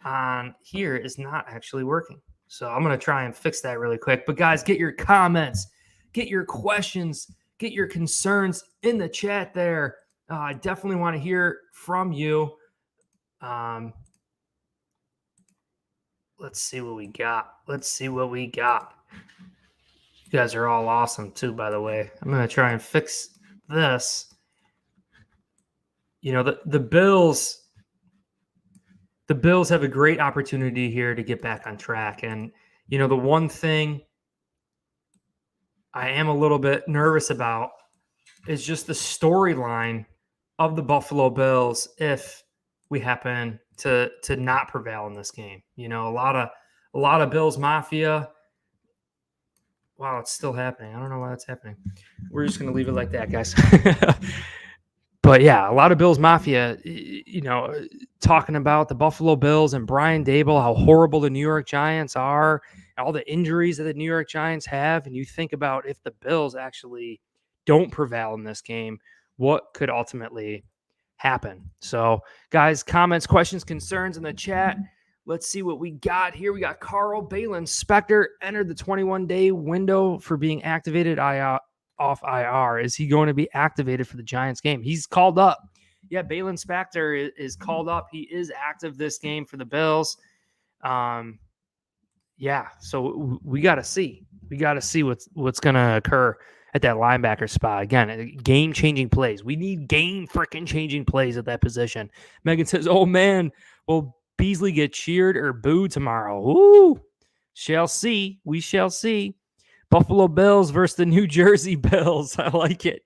S1: on here is not actually working. So I'm going to try and fix that really quick. But guys, get your comments, get your questions, get your concerns in the chat there. I definitely want to hear from you. Let's see what we got. You guys are all awesome too, by the way. I'm going to try and fix this, the Bills have a great opportunity here to get back on track. And, the one thing I am a little bit nervous about is just the storyline of the Buffalo Bills if we happen to not prevail in this game. A lot of Bills Mafia. Wow, it's still happening. I don't know why that's happening. We're just going to leave it like that, guys. But yeah, a lot of Bills Mafia, talking about the Buffalo Bills and Brian Daboll, how horrible the New York Giants are, all the injuries that the New York Giants have. And you think about if the Bills actually don't prevail in this game, what could ultimately happen? So, guys, comments, questions, concerns in the chat. Let's see what we got here. We got Carl Balin Spector entered the 21-day window for being activated off IR. Is he going to be activated for the Giants game? He's called up. Yeah, Balin Spector is called up. He is active this game for the Bills. Yeah, so we got to see. We got to see what's going to occur at that linebacker spot. Again, game-changing plays. We need game-freaking-changing plays at that position. Megan says, oh, man, will Beasley get cheered or booed tomorrow? Ooh, shall see. We shall see. Buffalo Bills versus the New Jersey Bills. I like it.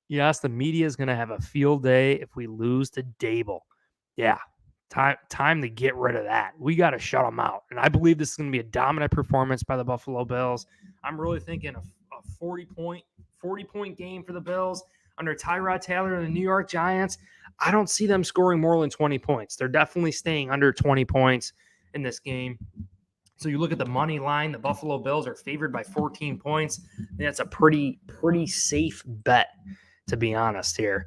S1: Yes, the media is going to have a field day if we lose to Daboll. Yeah, time to get rid of that. We got to shut them out. And I believe this is going to be a dominant performance by the Buffalo Bills. I'm really thinking a 40-point game for the Bills under Tyrod Taylor and the New York Giants. I don't see them scoring more than 20 points. They're definitely staying under 20 points in this game. So you look at the money line, the Buffalo Bills are favored by 14 points. That's a pretty safe bet, to be honest here.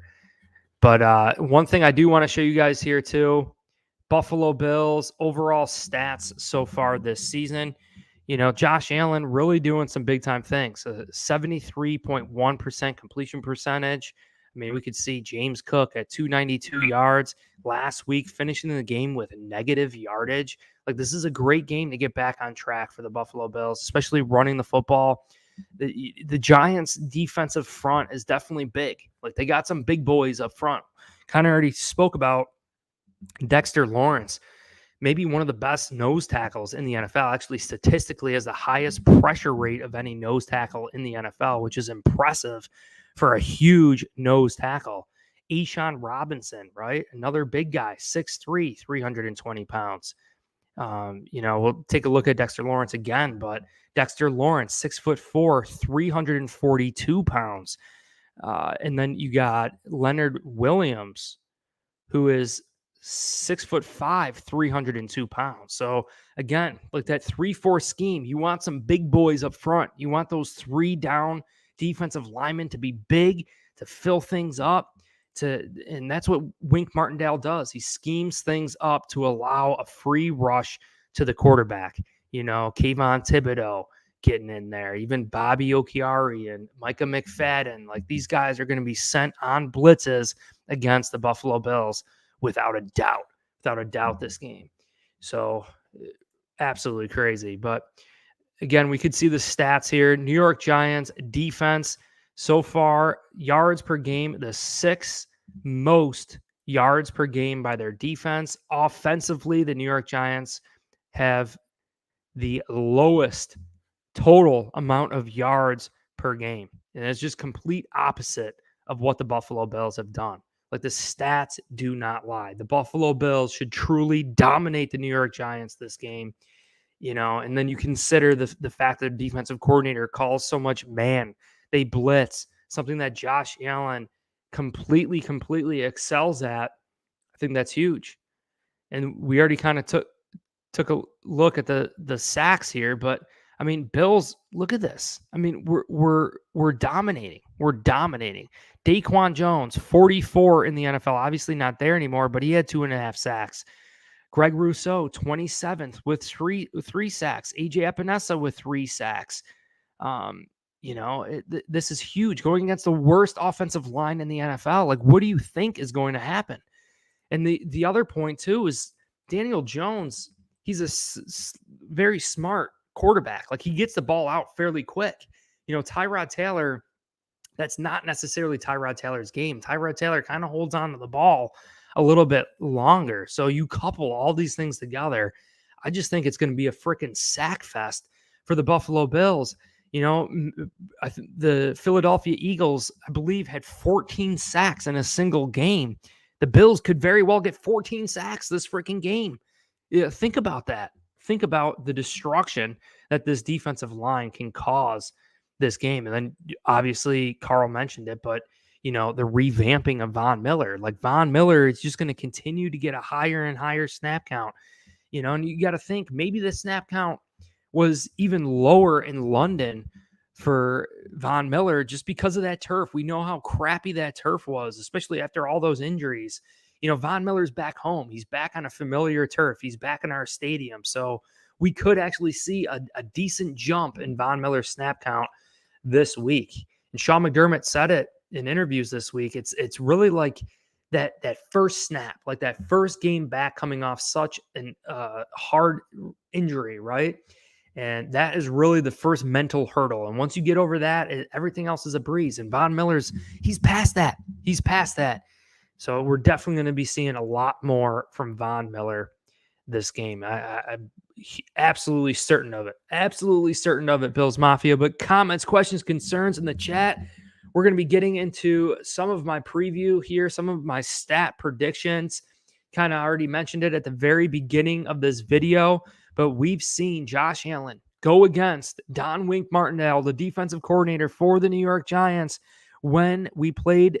S1: But one thing I do want to show you guys here too, Buffalo Bills overall stats so far this season. Josh Allen really doing some big time things. 73.1% completion percentage. I mean, we could see James Cook at 292 yards last week, finishing the game with negative yardage. Like, this is a great game to get back on track for the Buffalo Bills, especially running the football. The Giants' defensive front is definitely big. Like, they got some big boys up front. Kind of already spoke about Dexter Lawrence, maybe one of the best nose tackles in the NFL. Actually, statistically, has the highest pressure rate of any nose tackle in the NFL, which is impressive for a huge nose tackle. A'Shawn Robinson, right? Another big guy, 6'3", 320 pounds. We'll take a look at Dexter Lawrence again, but Dexter Lawrence, 6'4", 342 pounds. And then you got Leonard Williams, who is 6'5", 302 pounds. So again, like that 3-4 scheme, you want some big boys up front. You want those 3 down defensive linemen to be big, to fill things up, and that's what Wink Martindale does. He schemes things up to allow a free rush to the quarterback. Kayvon Thibodeau getting in there, even Bobby Okiari and Micah McFadden. Like, these guys are going to be sent on blitzes against the Buffalo Bills without a doubt this game. So absolutely crazy. But again, we could see the stats here. New York Giants defense so far, yards per game, the 6th most yards per game by their defense. Offensively, the New York Giants have the lowest total amount of yards per game. And it's just complete opposite of what the Buffalo Bills have done. Like, the stats do not lie. The Buffalo Bills should truly dominate the New York Giants this game. And then you consider the fact that the defensive coordinator calls so much man. They blitz, something that Josh Allen completely excels at. I think that's huge. And we already kind of took a look at the sacks here, but I mean, Bills, look at this. I mean, we're dominating. We're dominating. Daquan Jones, 44 in the NFL, obviously not there anymore, but he had 2.5 sacks. Greg Rousseau, 27th with three sacks. AJ Epinesa with 3 sacks. This is huge. Going against the worst offensive line in the NFL. Like, what do you think is going to happen? And the other point too is Daniel Jones. He's a very smart quarterback. Like, he gets the ball out fairly quick. Tyrod Taylor, That's not necessarily Tyrod Taylor's game. Tyrod Taylor kind of holds on to the ball a little bit longer. So you couple all these things together, I just think it's going to be a freaking sack fest for the Buffalo Bills. You know, the Philadelphia Eagles, I believe, had 14 sacks in a single game. The Bills could very well get 14 sacks this freaking game. Yeah, think about that. Think about the destruction that this defensive line can cause this game. And then obviously Carl mentioned it, but the revamping of Von Miller. Like Von Miller is just going to continue to get a higher and higher snap count. And you got to think maybe the snap count was even lower in London for Von Miller just because of that turf. We know how crappy that turf was, especially after all those injuries. Von Miller's back home. He's back on a familiar turf. He's back in our stadium. So we could actually see a decent jump in Von Miller's snap count this week. And Sean McDermott said it in interviews this week. It's really like that first snap, like that first game back coming off such an hard injury, right? And that is really the first mental hurdle. And once you get over that, everything else is a breeze. And Von Miller's, he's past that. He's past that. So we're definitely going to be seeing a lot more from Von Miller this game. I'm absolutely certain of it. Absolutely certain of it, Bills Mafia. But comments, questions, concerns in the chat. We're going to be getting into some of my preview here, some of my stat predictions. Kind of already mentioned it at the very beginning of this video, but we've seen Josh Allen go against Don Wink Martindale, the defensive coordinator for the New York Giants, when we played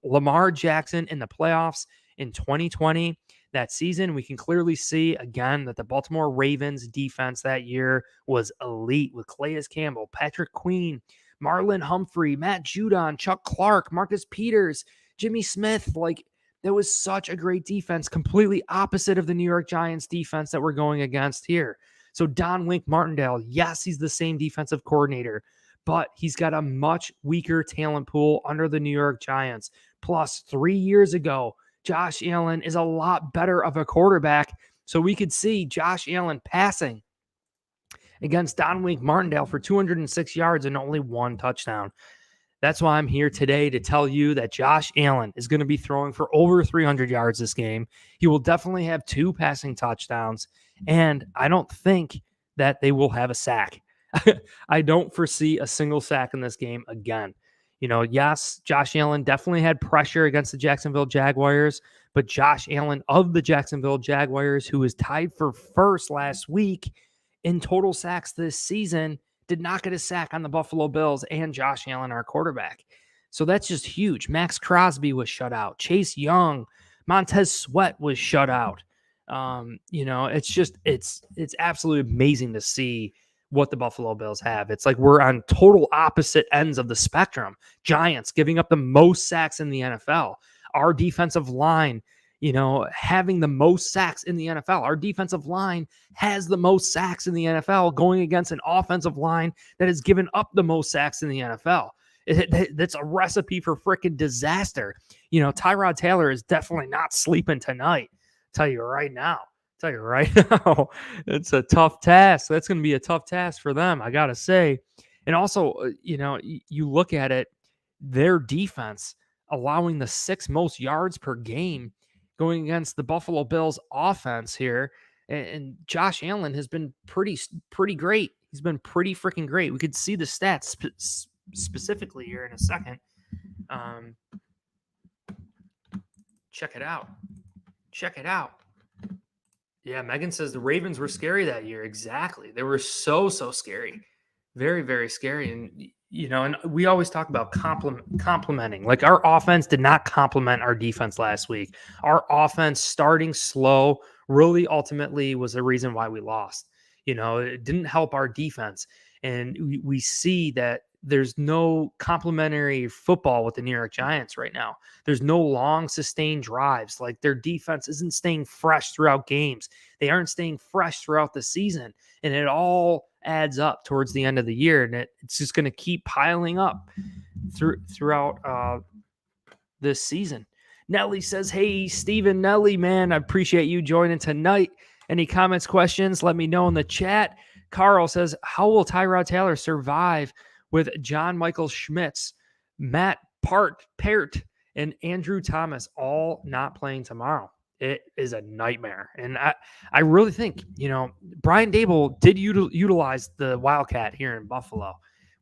S1: Lamar Jackson in the playoffs in 2020. That season, we can clearly see again that the Baltimore Ravens defense that year was elite with Calais Campbell, Patrick Queen, Marlon Humphrey, Matt Judon, Chuck Clark, Marcus Peters, Jimmy Smith. Like, that was such a great defense, completely opposite of the New York Giants defense that we're going against here. So Don Wink Martindale, yes, he's the same defensive coordinator, but he's got a much weaker talent pool under the New York Giants. Plus, 3 years ago, Josh Allen is a lot better of a quarterback. So we could see Josh Allen passing against Don Wink Martindale for 206 yards and only 1 touchdown. That's why I'm here today to tell you that Josh Allen is going to be throwing for over 300 yards this game. He will definitely have 2 passing touchdowns, and I don't think that they will have a sack. I don't foresee a single sack in this game again. Yes, Josh Allen definitely had pressure against the Jacksonville Jaguars, but Josh Allen of the Jacksonville Jaguars, who was tied for first last week in total sacks this season, did not get a sack on the Buffalo Bills and Josh Allen, our quarterback. So that's just huge. Max Crosby was shut out. Chase Young, Montez Sweat was shut out. It's absolutely amazing to see what the Buffalo Bills have. It's like we're on total opposite ends of the spectrum. Giants giving up the most sacks in the NFL. Our defensive line, having the most sacks in the NFL. Our defensive line has the most sacks in the NFL going against an offensive line that has given up the most sacks in the NFL. That's a recipe for freaking disaster. Tyrod Taylor is definitely not sleeping tonight. Tell you right now, it's a tough task. That's going to be a tough task for them, I got to say. And also, you look at it, their defense allowing the 6th most yards per game going against the Buffalo Bills offense here. And Josh Allen has been pretty great. He's been pretty freaking great. We could see the stats specifically here in a second. Check it out. Yeah, Megan says the Ravens were scary that year. Exactly. They were so scary. Very, very scary. And, and we always talk about complementing. Like, our offense did not complement our defense last week. Our offense starting slow really ultimately was the reason why we lost. It didn't help our defense. And we see that there's no complementary football with the New York Giants right now. There's no long sustained drives. Like, their defense isn't staying fresh throughout games. They aren't staying fresh throughout the season. And it all adds up towards the end of the year. And it's just going to keep piling up throughout this season. Nelly says, hey, Steven, Nelly, man, I appreciate you joining tonight. Any comments, questions, let me know in the chat. Carl says, how will Tyrod Taylor survive with John Michael Schmitz Matt Peart, and Andrew Thomas all not playing tomorrow. It is a nightmare. And I really think, Brian Daboll did utilize the Wildcat here in Buffalo.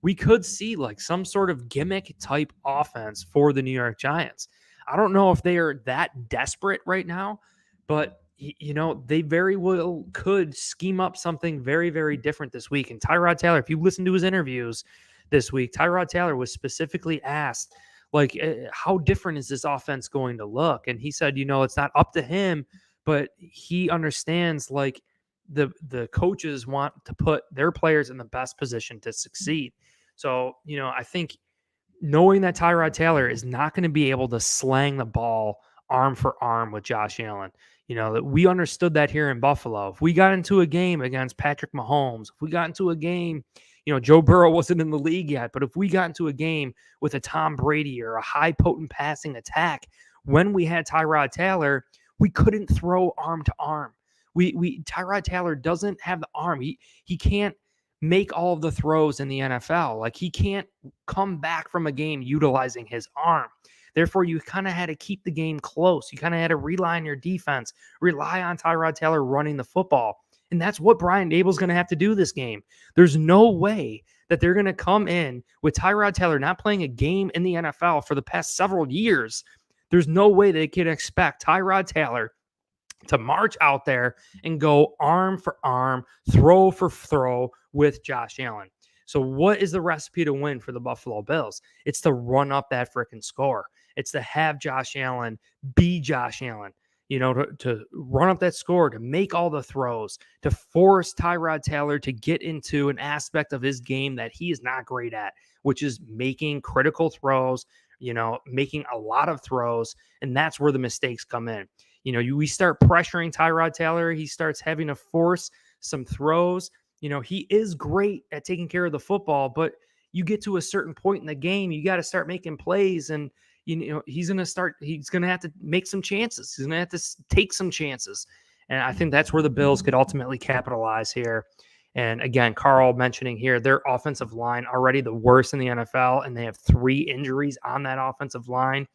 S1: We could see like some sort of gimmick type offense for the New York Giants. I don't know if they are that desperate right now, but they very well could scheme up something very, very different this week. And Tyrod Taylor, if you listen to his interviews this week, Tyrod Taylor was specifically asked, like, how different is this offense going to look? And he said, it's not up to him, but he understands like the coaches want to put their players in the best position to succeed. So, I think knowing that Tyrod Taylor is not going to be able to slang the ball arm for arm with Josh Allen, that we understood that here in Buffalo. If we got into a game against Patrick Mahomes, if we got into a game, Joe Burrow wasn't in the league yet, but if we got into a game with a Tom Brady or a high potent passing attack, when we had Tyrod Taylor, we couldn't throw arm to arm. Tyrod Taylor doesn't have the arm. He can't make all of the throws in the NFL. Like, he can't come back from a game utilizing his arm. Therefore, you kind of had to keep the game close. You kind of had to rely on your defense, rely on Tyrod Taylor running the football. And that's what Brian Daboll's going to have to do this game. There's no way that they're going to come in with Tyrod Taylor not playing a game in the NFL for the past several years. There's no way they can expect Tyrod Taylor to march out there and go arm for arm, throw for throw with Josh Allen. So what is the recipe to win for the Buffalo Bills? It's to run up that freaking score. It's to have Josh Allen be Josh Allen, to run up that score, to make all the throws, to force Tyrod Taylor to get into an aspect of his game that he is not great at, which is making critical throws, making a lot of throws. And that's where the mistakes come in. We start pressuring Tyrod Taylor. He starts having to force some throws. He is great at taking care of the football, but you get to a certain point in the game, you got to start making plays, and he's going to have to make some chances. He's going to have to take some chances. And I think that's where the Bills could ultimately capitalize here. And again, Carl mentioning here, their offensive line already the worst in the NFL, and they have 3 injuries on that offensive line.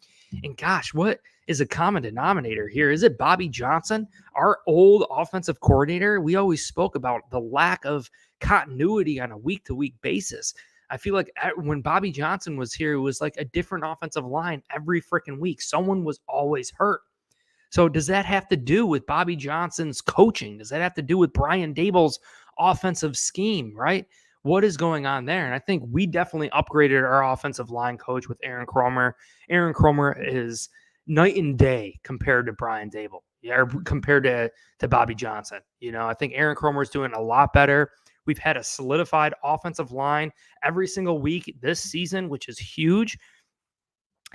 S1: And gosh, what is a common denominator here? Is it Bobby Johnson, our old offensive coordinator? We always spoke about the lack of continuity on a week-to-week basis. I feel like when Bobby Johnson was here, it was like a different offensive line every freaking week. Someone was always hurt. So does that have to do with Bobby Johnson's coaching? Does that have to do with Brian Daboll's offensive scheme, right? What is going on there? And I think we definitely upgraded our offensive line coach with Aaron Kromer. Aaron Kromer is night and day compared to Brian Daboll, or compared to Bobby Johnson. I think Aaron Kromer is doing a lot better. We've had a solidified offensive line every single week this season, which is huge.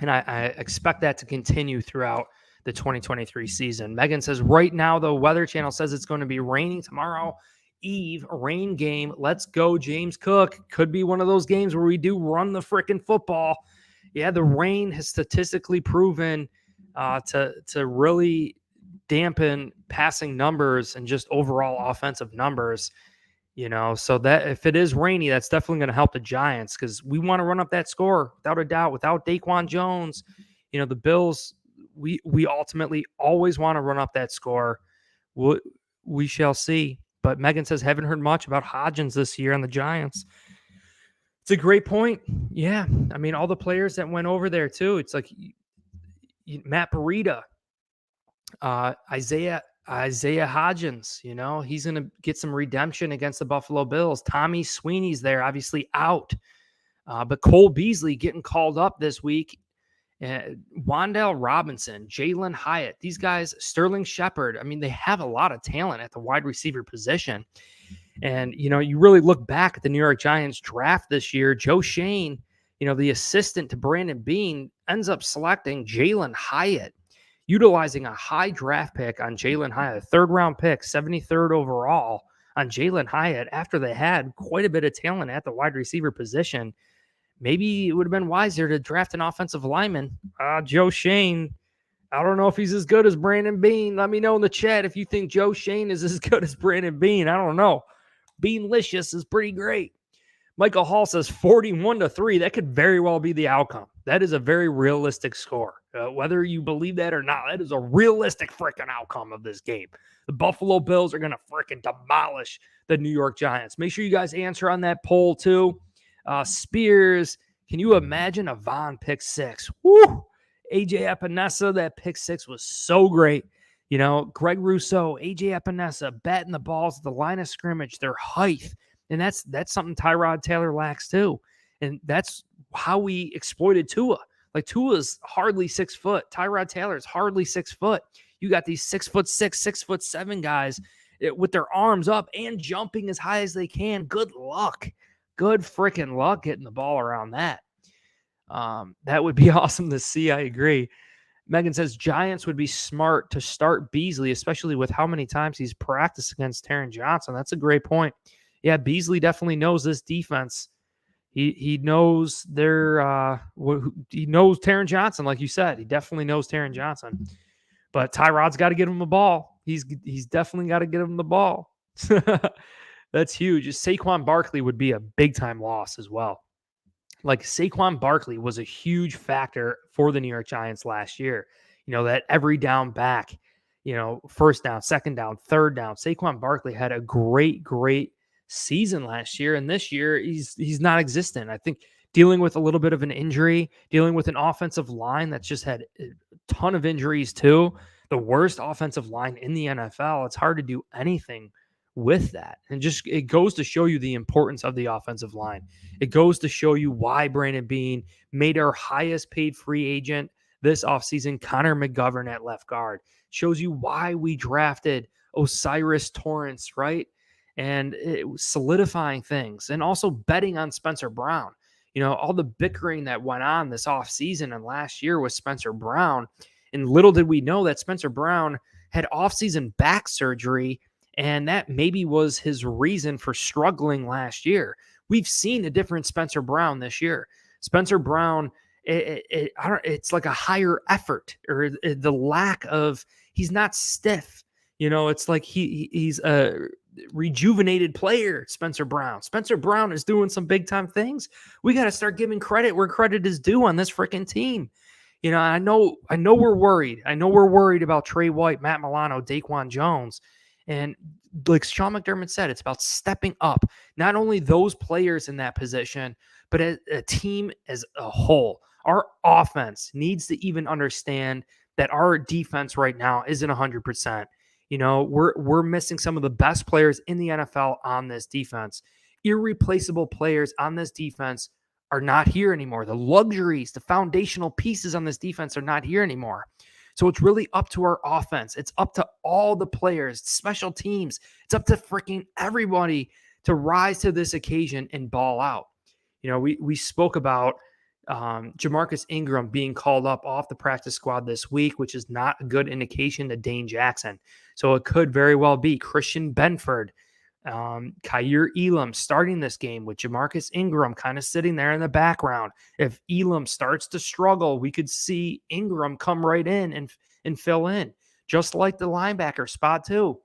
S1: And I expect that to continue throughout the 2023 season. Megan says, right now, the Weather Channel says it's going to be raining tomorrow Eve, rain game. Let's go, James Cook. Could be one of those games where we do run the freaking football. Yeah, the rain has statistically proven to really dampen passing numbers and just overall offensive numbers. So that if it is rainy, that's definitely going to help the Giants, because we want to run up that score without a doubt. Without Daquan Jones, the Bills, we ultimately always want to run up that score. We shall see. But Megan says, haven't heard much about Hodgins this year on the Giants. It's a great point. Yeah. I mean, all the players that went over there too. It's like Matt Breida, Isaiah Hodgins, he's going to get some redemption against the Buffalo Bills. Tommy Sweeney's there, obviously out. But Cole Beasley getting called up this week. Wan'Dale Robinson, Jalen Hyatt, these guys, Sterling Shepard. I mean, they have a lot of talent at the wide receiver position. And, you really look back at the New York Giants draft this year. Joe Shane, the assistant to Brandon Beane, ends up selecting Jalen Hyatt, utilizing a high draft pick on Jalen Hyatt, a 3rd round pick, 73rd overall on Jalen Hyatt, after they had quite a bit of talent at the wide receiver position. Maybe it would have been wiser to draft an offensive lineman. Joe Shane, I don't know if he's as good as Brandon Beane. Let me know in the chat if you think Joe Shane is as good as Brandon Beane. I don't know. Beanelicious is pretty great. Michael Hall says 41-3. That could very well be the outcome. That is a very realistic score. Whether you believe that or not, that is a realistic freaking outcome of this game. The Buffalo Bills are going to freaking demolish the New York Giants. Make sure you guys answer on that poll too. Spears, can you imagine a Von pick six? Woo! AJ Epinesa, that pick six was so great. You know, Greg Rousseau, AJ Epinesa, batting the balls at the line of scrimmage, their height. And that's something Tyrod Taylor lacks too. And that's how we exploited Tua. Like Tua's hardly 6 foot. Tyrod Taylor's hardly 6 foot. You got these 6'6", 6'7" guys with their arms up and jumping as high as they can. Good luck. Good freaking luck getting the ball around that. That would be awesome to see. I agree. Megan says Giants would be smart to start Beasley, especially with how many times he's practiced against Taron Johnson. That's a great point. Yeah, Beasley definitely knows this defense. He knows he knows Taron Johnson, like you said. He definitely knows Taron Johnson. But Tyrod's got to get him the ball. He's definitely got to get him the ball. That's huge. Saquon Barkley would be a big-time loss as well. Like Saquon Barkley was a huge factor for the New York Giants last year. You know, that every down back, you know, first down, second down, third down. Saquon Barkley had a great season last year, and this year he's not existent. I think dealing with a little bit of an injury, dealing with an offensive line that's just had a ton of injuries too. The worst offensive line in the NFL. It's hard to do anything with that. And just it goes to show you the importance of the offensive line. It goes to show you why Brandon Beane made our highest paid free agent this offseason, Connor McGovern at left guard. Shows you why we drafted Osiris Torrance, right? And it was solidifying things and also betting on Spencer Brown. You know, all the bickering that went on this offseason and last year with Spencer Brown. And little did we know that Spencer Brown had offseason back surgery, and that maybe was his reason for struggling last year. We've seen a different Spencer Brown this year. Spencer Brown, it's like a higher effort, or the lack of, he's not stiff. You know, it's like he's a rejuvenated player, Spencer Brown. Spencer Brown is doing some big time things. We got to start giving credit where credit is due on this freaking team. You know, I know we're worried. I know we're worried about Trey White, Matt Milano, Daquan Jones. And like Sean McDermott said, it's about stepping up, not only those players in that position, but a team as a whole. Our offense needs to even understand that our defense right now isn't 100%. You know, we're missing some of the best players in the NFL on this defense. Irreplaceable players on this defense are not here anymore. The luxuries, the foundational pieces on this defense are not here anymore. So it's really up to our offense. It's up to all the players, special teams. It's up to freaking everybody to rise to this occasion and ball out. You know, we spoke about Jamarcus Ingram being called up off the practice squad this week, which is not a good indication to Dane Jackson. So it could very well be Christian Benford, Kaiir Elam starting this game with Jamarcus Ingram kind of sitting there in the background. If Elam starts to struggle, we could see Ingram come right in and fill in, just like the linebacker spot too.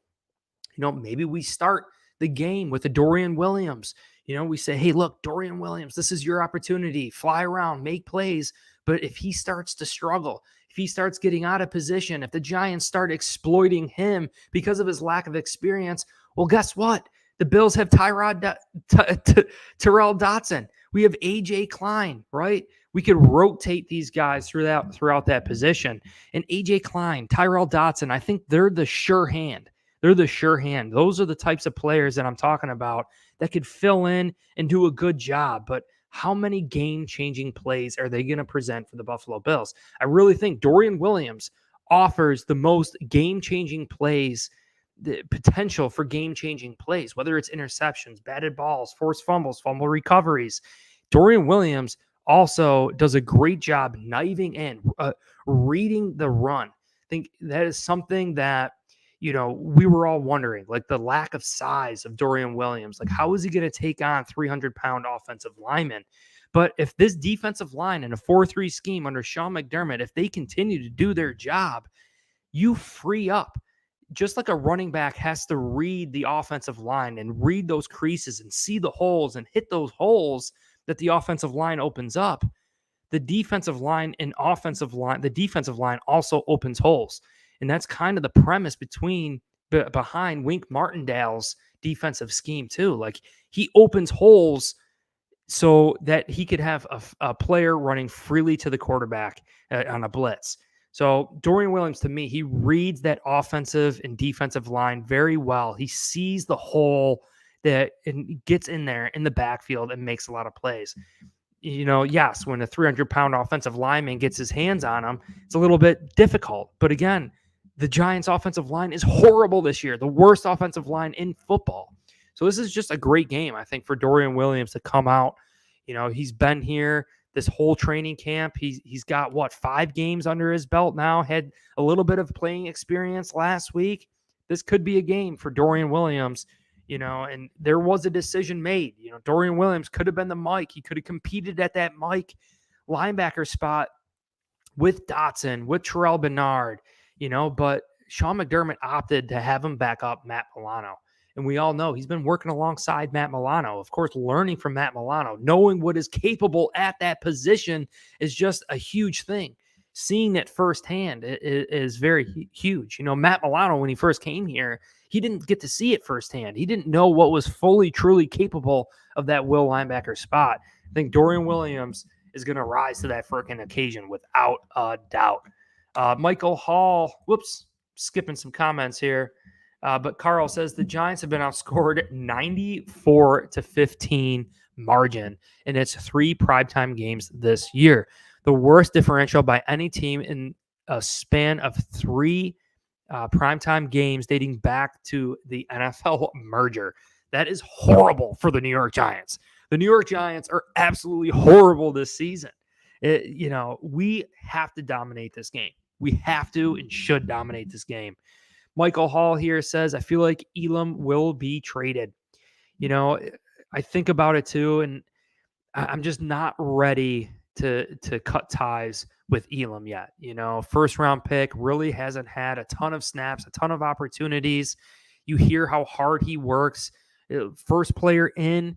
S1: You know, maybe we start the game with a Dorian Williams. You know, we say, hey, look, Dorian Williams, this is your opportunity. Fly around, make plays. But if he starts to struggle, if he starts getting out of position, if the Giants start exploiting him because of his lack of experience, well, guess what? The Bills have Terrell Dotson. We have A.J. Klein, right? We could rotate these guys throughout that position. And A.J. Klein, Tyrell Dotson, I think they're the sure hand. They're the sure hand. Those are the types of players that I'm talking about that could fill in and do a good job. But how many game-changing plays are they going to present for the Buffalo Bills? I really think Dorian Williams offers the most game-changing plays, the potential for game-changing plays, whether it's interceptions, batted balls, forced fumbles, fumble recoveries. Dorian Williams also does a great job knifing in, reading the run. I think that is something that, you know, we were all wondering, like the lack of size of Dorian Williams. Like, how is he going to take on 300-pound offensive linemen? But if this defensive line in a 4-3 scheme under Sean McDermott, if they continue to do their job, you free up just like a running back has to read the offensive line and read those creases and see the holes and hit those holes that the offensive line opens up, the defensive line also opens holes. And that's kind of the premise behind Wink Martindale's defensive scheme too. Like, he opens holes so that he could have a player running freely to the quarterback on a blitz. So Dorian Williams, to me, he reads that offensive and defensive line very well. He sees the hole and gets in there in the backfield and makes a lot of plays. Yes, when a 300-pound offensive lineman gets his hands on him, it's a little bit difficult. But again, the Giants' offensive line is horrible this year, the worst offensive line in football. So this is just a great game, I think, for Dorian Williams to come out. He's been here this whole training camp. He's got 5 games under his belt now, had a little bit of playing experience last week. This could be a game for Dorian Williams, and there was a decision made. Dorian Williams could have been the Mike. He could have competed at that Mike linebacker spot with Dotson, with Terrell Bernard, but Sean McDermott opted to have him back up Matt Milano. And we all know he's been working alongside Matt Milano, of course, learning from Matt Milano, knowing what is capable at that position is just a huge thing. Seeing it firsthand is very huge. Matt Milano, when he first came here, he didn't get to see it firsthand. He didn't know what was fully, truly capable of that will linebacker spot. I think Dorian Williams is going to rise to that freaking occasion without a doubt. Michael Hall, skipping some comments here. But Carl says the Giants have been outscored 94-15 margin in its 3 primetime games this year. The worst differential by any team in a span of 3 primetime games dating back to the NFL merger. That is horrible for the New York Giants. The New York Giants are absolutely horrible this season. We have to dominate this game. We have to and should dominate this game. Michael Hall here says, I feel like Elam will be traded. I think about it too, and I'm just not ready to cut ties with Elam yet. First round pick, really hasn't had a ton of snaps, a ton of opportunities. You hear how hard he works. First player in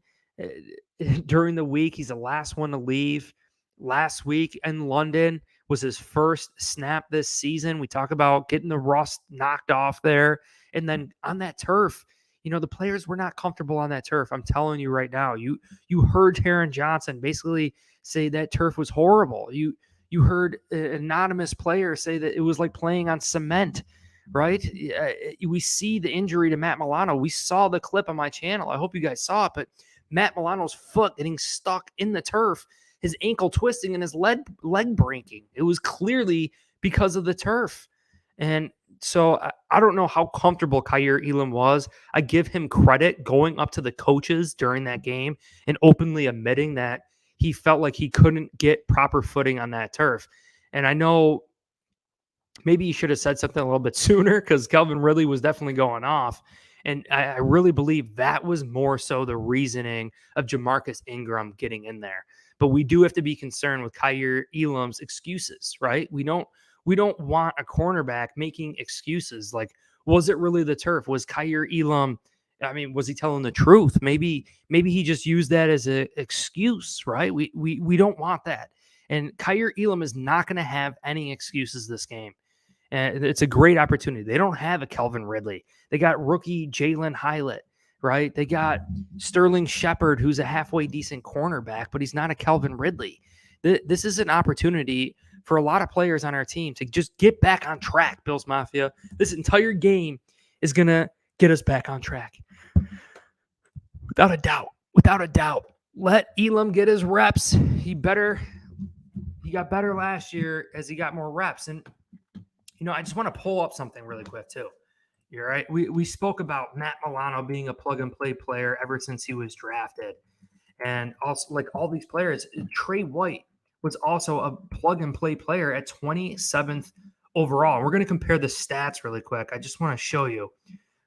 S1: during the week. He's the last one to leave. Last week in London was his first snap this season. We talk about getting the rust knocked off there. And then on that turf, the players were not comfortable on that turf. I'm telling you right now, you heard Taron Johnson basically say that turf was horrible. You heard an anonymous player say that it was like playing on cement, right? We see the injury to Matt Milano. We saw the clip on my channel. I hope you guys saw it, but Matt Milano's foot getting stuck in the turf, his ankle twisting and his leg breaking. It was clearly because of the turf. And so I don't know how comfortable Kaiir Elam was. I give him credit going up to the coaches during that game and openly admitting that he felt like he couldn't get proper footing on that turf. And I know maybe he should have said something a little bit sooner because Calvin Ridley was definitely going off. And I really believe that was more so the reasoning of Jamarcus Ingram getting in there. But we do have to be concerned with Kaiir Elam's excuses, right? We don't want a cornerback making excuses. Like, was it really the turf? Was Kaiir Elam, was he telling the truth? Maybe he just used that as an excuse, right? We don't want that. And Kaiir Elam is not going to have any excuses this game. And it's a great opportunity. They don't have a Calvin Ridley. They got rookie Jalen Hylett, right? They got Sterling Shepard, who's a halfway decent cornerback, but he's not a Calvin Ridley. This is an opportunity for a lot of players on our team to just get back on track, Bills Mafia. This entire game is going to get us back on track. Without a doubt. Let Elam get his reps. He got better last year as he got more reps. And I just want to pull up something really quick too. You're right. We spoke about Matt Milano being a plug and play player ever since he was drafted. And also, like all these players, Trey White was also a plug and play player at 27th overall. We're going to compare the stats really quick. I just want to show you.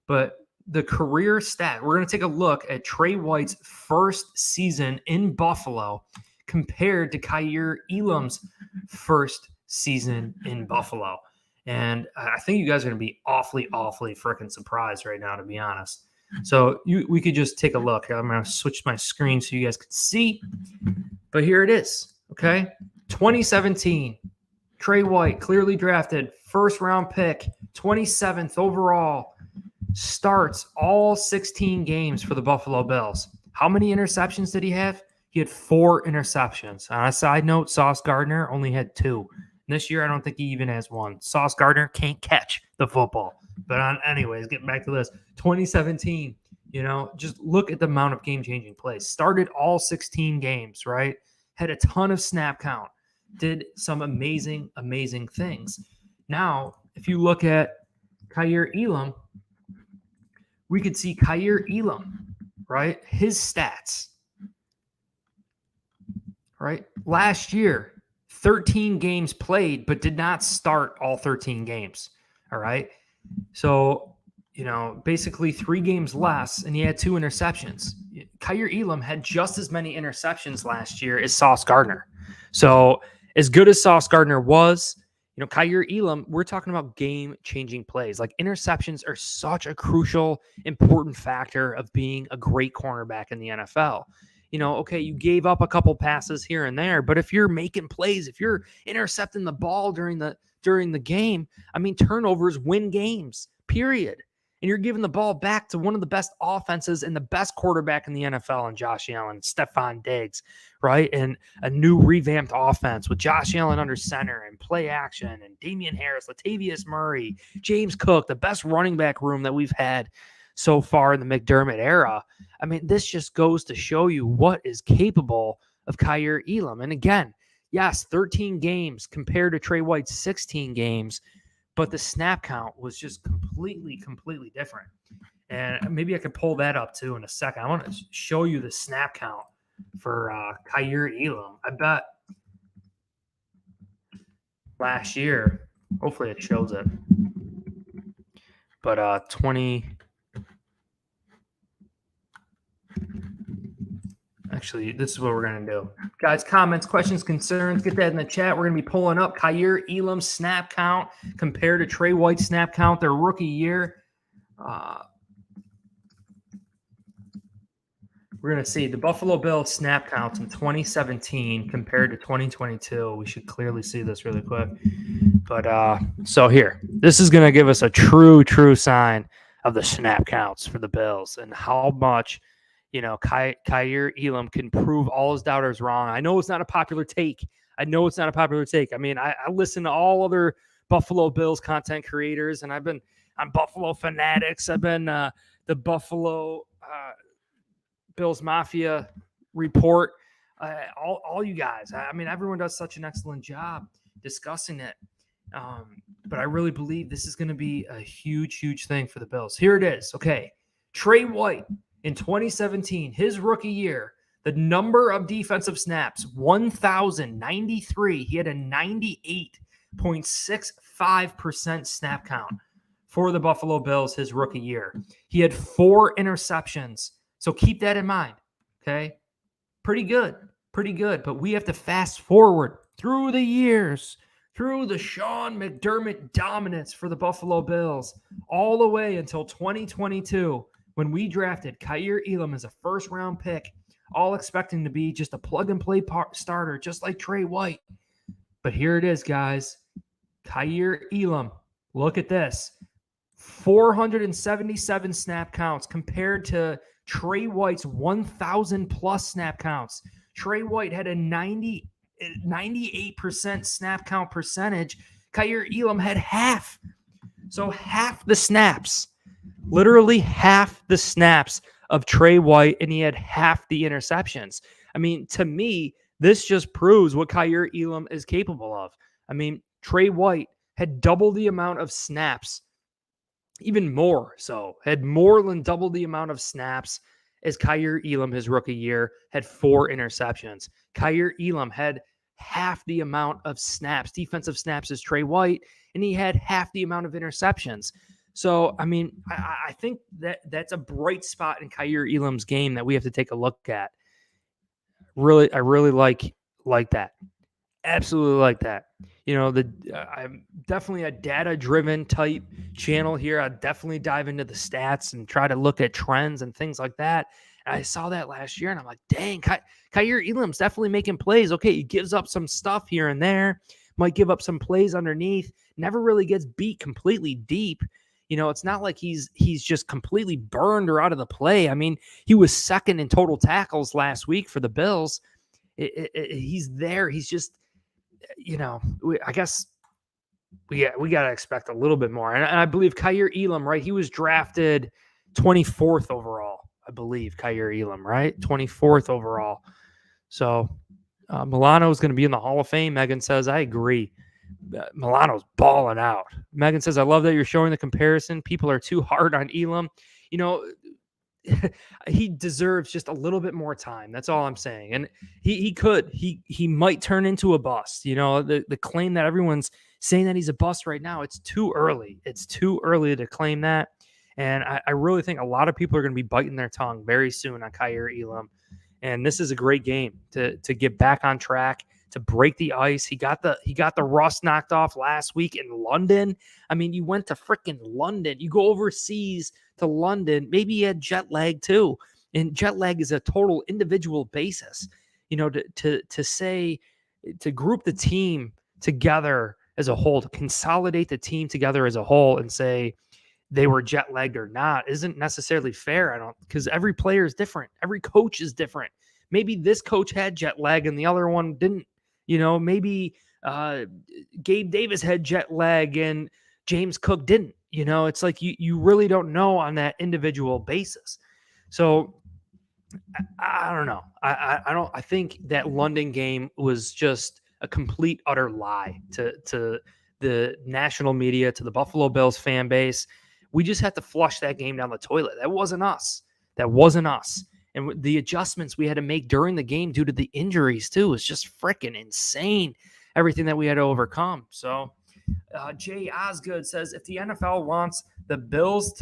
S1: But the career stat, we're going to take a look at Trey White's first season in Buffalo compared to Kaiir Elam's first season in Buffalo. And I think you guys are going to be awfully freaking surprised right now, to be honest. So we could just take a look. I'm going to switch my screen so you guys can see. But here it is, okay? 2017, Trey White, clearly drafted, first-round pick, 27th overall, starts all 16 games for the Buffalo Bills. How many interceptions did he have? He had 4 interceptions. On a side note, Sauce Gardner only had 2. This year, I don't think he even has 1. Sauce Gardner can't catch the football. But anyways, getting back to this, 2017, just look at the amount of game-changing plays. Started all 16 games, right? Had a ton of snap count. Did some amazing things. Now, if you look at Kaiir Elam, we could see Kaiir Elam, right? His stats, right? Last year, 13 games played, but did not start all 13 games, all right? So, basically 3 games less, and he had 2 interceptions. Kaiir Elam had just as many interceptions last year as Sauce Gardner. So, as good as Sauce Gardner was, Kaiir Elam, we're talking about game-changing plays. Like, interceptions are such a crucial, important factor of being a great cornerback in the NFL. Okay, you gave up a couple passes here and there, but if you're making plays, if you're intercepting the ball during the game, turnovers win games, period. And you're giving the ball back to one of the best offenses and the best quarterback in the NFL in Josh Allen, Stephon Diggs, right? And a new revamped offense with Josh Allen under center and play action and Damian Harris, Latavius Murray, James Cook, the best running back room that we've had so far in the McDermott era. This just goes to show you what is capable of Kaiir Elam. And again, yes, 13 games compared to Trey White's 16 games, but the snap count was just completely different. And maybe I could pull that up too in a second. I want to show you the snap count for Kaiir Elam. I bet last year, hopefully it shows it, but 20. Actually, this is what we're going to do. Guys, comments, questions, concerns, get that in the chat. We're going to be pulling up Kaiir Elam's snap count compared to Trey White's snap count, their rookie year. We're going to see the Buffalo Bills snap counts in 2017 compared to 2022. We should clearly see this really quick. But so here, this is going to give us a true sign of the snap counts for the Bills and how much Kaiir Elam can prove all his doubters wrong. I know it's not a popular take. I listen to all other Buffalo Bills content creators, and I've been on Buffalo Fanatics. I've been the Buffalo Bills Mafia report. All you guys. Everyone does such an excellent job discussing it. But I really believe this is going to be a huge thing for the Bills. Here it is. Okay. Trey White. In 2017, his rookie year, the number of defensive snaps, 1,093. He had a 98.65% snap count for the Buffalo Bills his rookie year. He had 4 interceptions. So keep that in mind, okay? Pretty good. But we have to fast forward through the years, through the Sean McDermott dominance for the Buffalo Bills, all the way until 2022. When we drafted Kaiir Elam as a first-round pick, all expecting to be just a plug-and-play starter, just like Trey White. But here it is, guys. Kaiir Elam, look at this. 477 snap counts compared to Trey White's 1,000-plus snap counts. Trey White had a 98% snap count percentage. Kaiir Elam had half. So half the snaps. Literally half the snaps of Trey White, and he had half the interceptions. To me, this just proves what Kaiir Elam is capable of. Trey White had double the amount of snaps, even more so, had more than double the amount of snaps as Kaiir Elam his rookie year, had 4 interceptions. Kaiir Elam had half the amount of snaps, defensive snaps, as Trey White, and he had half the amount of interceptions. So, I think that's a bright spot in Kaiir Elam's game that we have to take a look at. I really like that. Absolutely like that. I'm definitely a data-driven type channel here. I definitely dive into the stats and try to look at trends and things like that. And I saw that last year, and I'm like, dang, Kyer Elam's definitely making plays. Okay, he gives up some stuff here and there, might give up some plays underneath, never really gets beat completely deep. It's not like he's just completely burned or out of the play. I mean, he was second in total tackles last week for the Bills. He's there. He's just I guess we got to expect a little bit more. And I believe Kyer Elam, right? He was drafted 24th overall. I believe Kyer Elam, right? 24th overall. So Milano is going to be in the Hall of Fame. Megan says, I agree. Milano's balling out. Megan says, I love that you're showing the comparison. People are too hard on Elam. He deserves just a little bit more time. That's all I'm saying. And he might turn into a bust. The claim that everyone's saying that he's a bust right now, it's too early. It's too early to claim that. And I really think a lot of people are going to be biting their tongue very soon on Kyer Elam. And this is a great game to get back on track, to break the ice. He got the rust knocked off last week in London. I mean, you went to freaking London. You go overseas to London. Maybe you had jet lag too. And jet lag is a total individual basis. To group the team together as a whole, to consolidate the team together as a whole and say they were jet lagged or not isn't necessarily fair. Because every player is different. Every coach is different. Maybe this coach had jet lag and the other one didn't. Maybe Gabe Davis had jet lag and James Cook didn't. It's like you really don't know on that individual basis. So I don't know. I think that London game was just a complete utter lie to the national media, to the Buffalo Bills fan base. We just had to flush that game down the toilet. That wasn't us. And the adjustments we had to make during the game due to the injuries too was just freaking insane. Everything that we had to overcome. So Jay Osgood says, if the NFL wants the Bills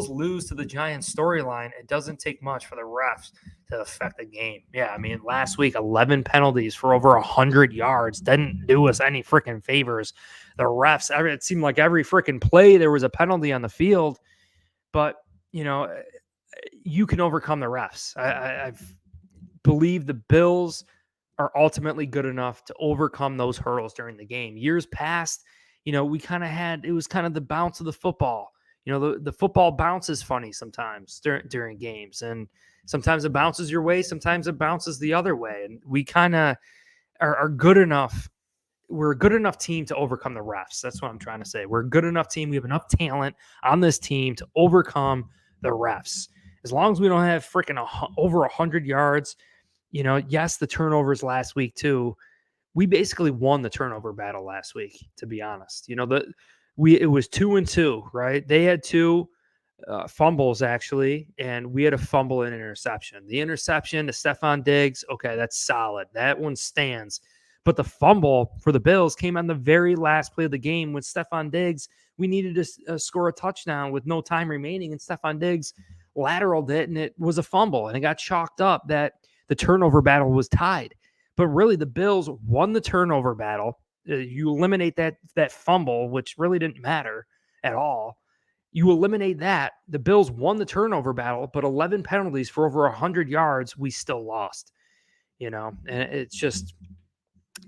S1: lose to the Giants storyline, it doesn't take much for the refs to affect the game. Yeah, I mean, last week, 11 penalties for over 100 yards didn't do us any freaking favors. The refs, it seemed like every freaking play there was a penalty on the field. But, you can overcome the refs. I believe the Bills are ultimately good enough to overcome those hurdles during the game. Years past, we kind of it was kind of the bounce of the football. The football bounces funny sometimes during games, and sometimes it bounces your way, sometimes it bounces the other way. And we kind of are good enough. We're a good enough team to overcome the refs. That's what I'm trying to say. We're a good enough team. We have enough talent on this team to overcome the refs. As long as we don't have freaking over 100 yards, yes, the turnovers last week too. We basically won the turnover battle last week, to be honest. It was 2-2, right? They had two fumbles actually, and we had a fumble and an interception. The interception to Stephon Diggs, okay, that's solid. That one stands. But the fumble for the Bills came on the very last play of the game with Stephon Diggs. We needed to score a touchdown with no time remaining, and Stephon Diggs lateraled it, and it was a fumble, and it got chalked up that the turnover battle was tied. But really, the Bills won the turnover battle. You eliminate that fumble, which really didn't matter at all. You eliminate that. The Bills won the turnover battle, but 11 penalties for over 100 yards, we still lost. And it's just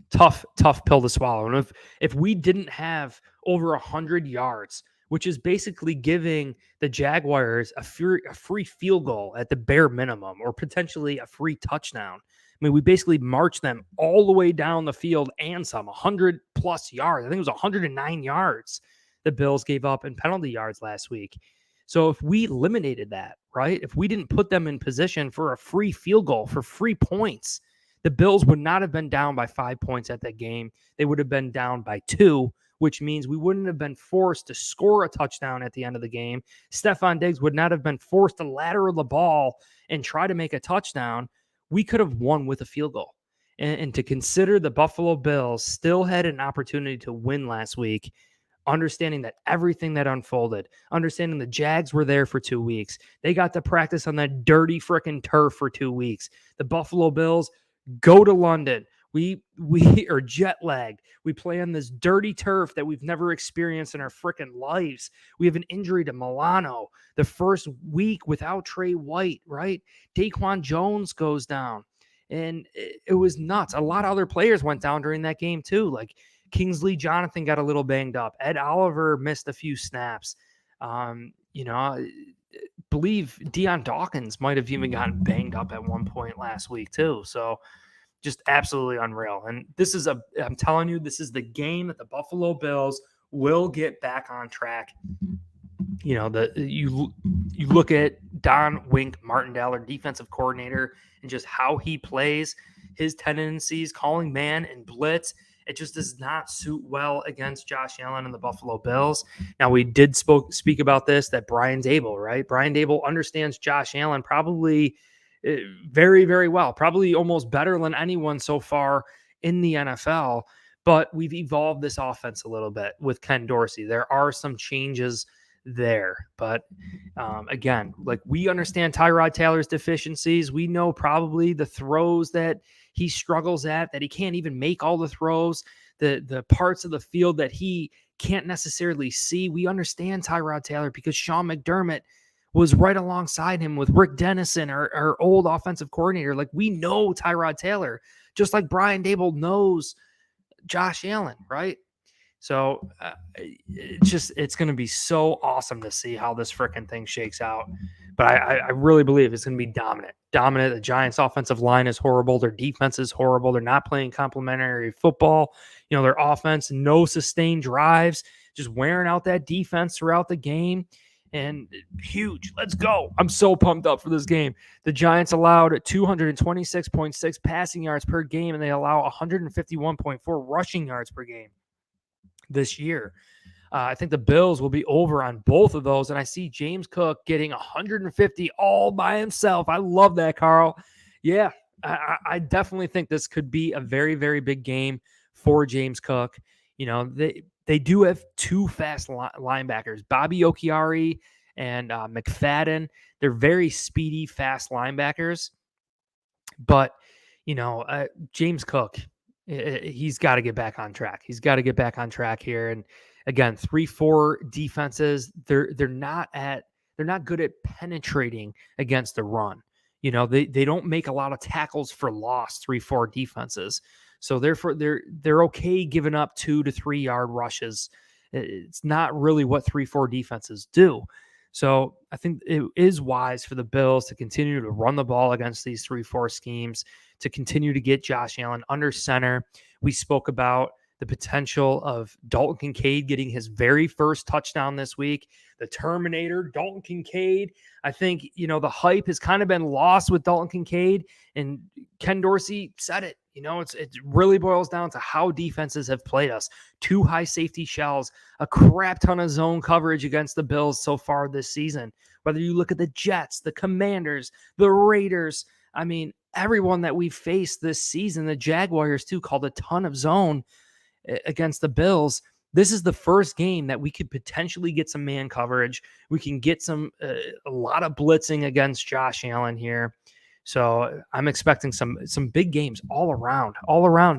S1: tough pill to swallow. And if we didn't have over 100 yards, which is basically giving the Jaguars a free field goal at the bare minimum, or potentially a free touchdown. I mean, we basically marched them all the way down the field and some 100 plus yards. I think it was 109 yards the Bills gave up in penalty yards last week. So if we eliminated that, right? If we didn't put them in position for a free field goal, for free points, the Bills would not have been down by 5 points at that game. They would have been down by 2, which means we wouldn't have been forced to score a touchdown at the end of the game. Stephon Diggs would not have been forced to lateral the ball and try to make a touchdown. We could have won with a field goal. And to consider the Buffalo Bills still had an opportunity to win last week, understanding that everything that unfolded, understanding the Jags were there for 2 weeks. They got to practice on that dirty freaking turf for 2 weeks. The Buffalo Bills go to London, We are jet lagged. We play on this dirty turf that we've never experienced in our freaking lives. We have an injury to Milano the first week without Trey White, right? Daquan Jones goes down. And it was nuts. A lot of other players went down during that game too. Like Kingsley Jonathan got a little banged up. Ed Oliver missed a few snaps. I believe Deion Dawkins might have even gotten banged up at one point last week too. So just absolutely unreal. And I'm telling you, this is the game that the Buffalo Bills will get back on track. You look at Don Wink Martindale, our defensive coordinator, and just how he plays, his tendencies, calling man and blitz. It just does not suit well against Josh Allen and the Buffalo Bills. Now, we did speak about this, that Brian Daboll, right? Brian Daboll understands Josh Allen probably very, very well, probably almost better than anyone so far in the NFL. But we've evolved this offense a little bit with Ken Dorsey. There are some changes there. But again, like we understand Tyrod Taylor's deficiencies. We know probably the throws that he struggles at, that he can't even make all the throws, the parts of the field that he can't necessarily see. We understand Tyrod Taylor because Sean McDermott was right alongside him with Rick Dennison, our old offensive coordinator. Like we know Tyrod Taylor, just like Brian Daboll knows Josh Allen, right? So it's going to be so awesome to see how this freaking thing shakes out. But I really believe it's going to be dominant. The Giants' offensive line is horrible. Their defense is horrible. They're not playing complementary football. Their offense, no sustained drives, just wearing out that defense throughout the game. And huge. Let's go. I'm so pumped up for this game. The Giants allowed 226.6 passing yards per game, and they allow 151.4 rushing yards per game this year. I think the Bills will be over on both of those, and I see James Cook getting 150 all by himself. I love that, Carl. Yeah, I definitely think this could be a very, very big game for James Cook. They do have two fast linebackers, Bobby Okiari and McFadden. They're very speedy, fast linebackers. But, James Cook, he's got to get back on track. He's got to get back on track here. And again, 3-4 defenses, they're not good at penetrating against the run. They don't make a lot of tackles for loss, 3-4 defenses. So therefore they're okay giving up 2 to 3 yard rushes. It's not really what 3-4 defenses do. So I think it is wise for the Bills to continue to run the ball against these 3-4 schemes, to continue to get Josh Allen under center. We spoke about the potential of Dalton Kincaid getting his very first touchdown this week. The Terminator, Dalton Kincaid. I think, the hype has kind of been lost with Dalton Kincaid, and Ken Dorsey said it. It really boils down to how defenses have played us. 2 high safety shells, a crap ton of zone coverage against the Bills so far this season. Whether you look at the Jets, the Commanders, the Raiders, I mean, everyone that we've faced this season, the Jaguars too, called a ton of zone against the Bills. This is the first game that we could potentially get some man coverage. We can get a lot of blitzing against Josh Allen here. So I'm expecting some big games all around.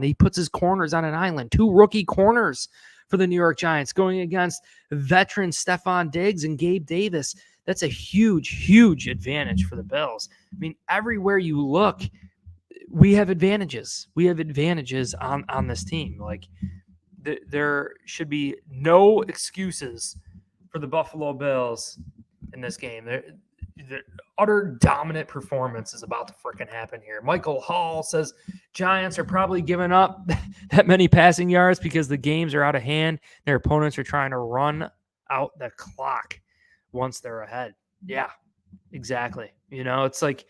S1: He puts his corners on an island. 2 rookie corners for the New York Giants going against veteran Stephon Diggs and Gabe Davis. That's a huge, huge advantage for the Bills. I mean, everywhere you look, we have advantages. We have advantages on this team. Like there should be no excuses for the Buffalo Bills in this game. The utter dominant performance is about to freaking happen here. Michael Hall says Giants are probably giving up that many passing yards because the games are out of hand. Their opponents are trying to run out the clock once they're ahead. Yeah, exactly. It's like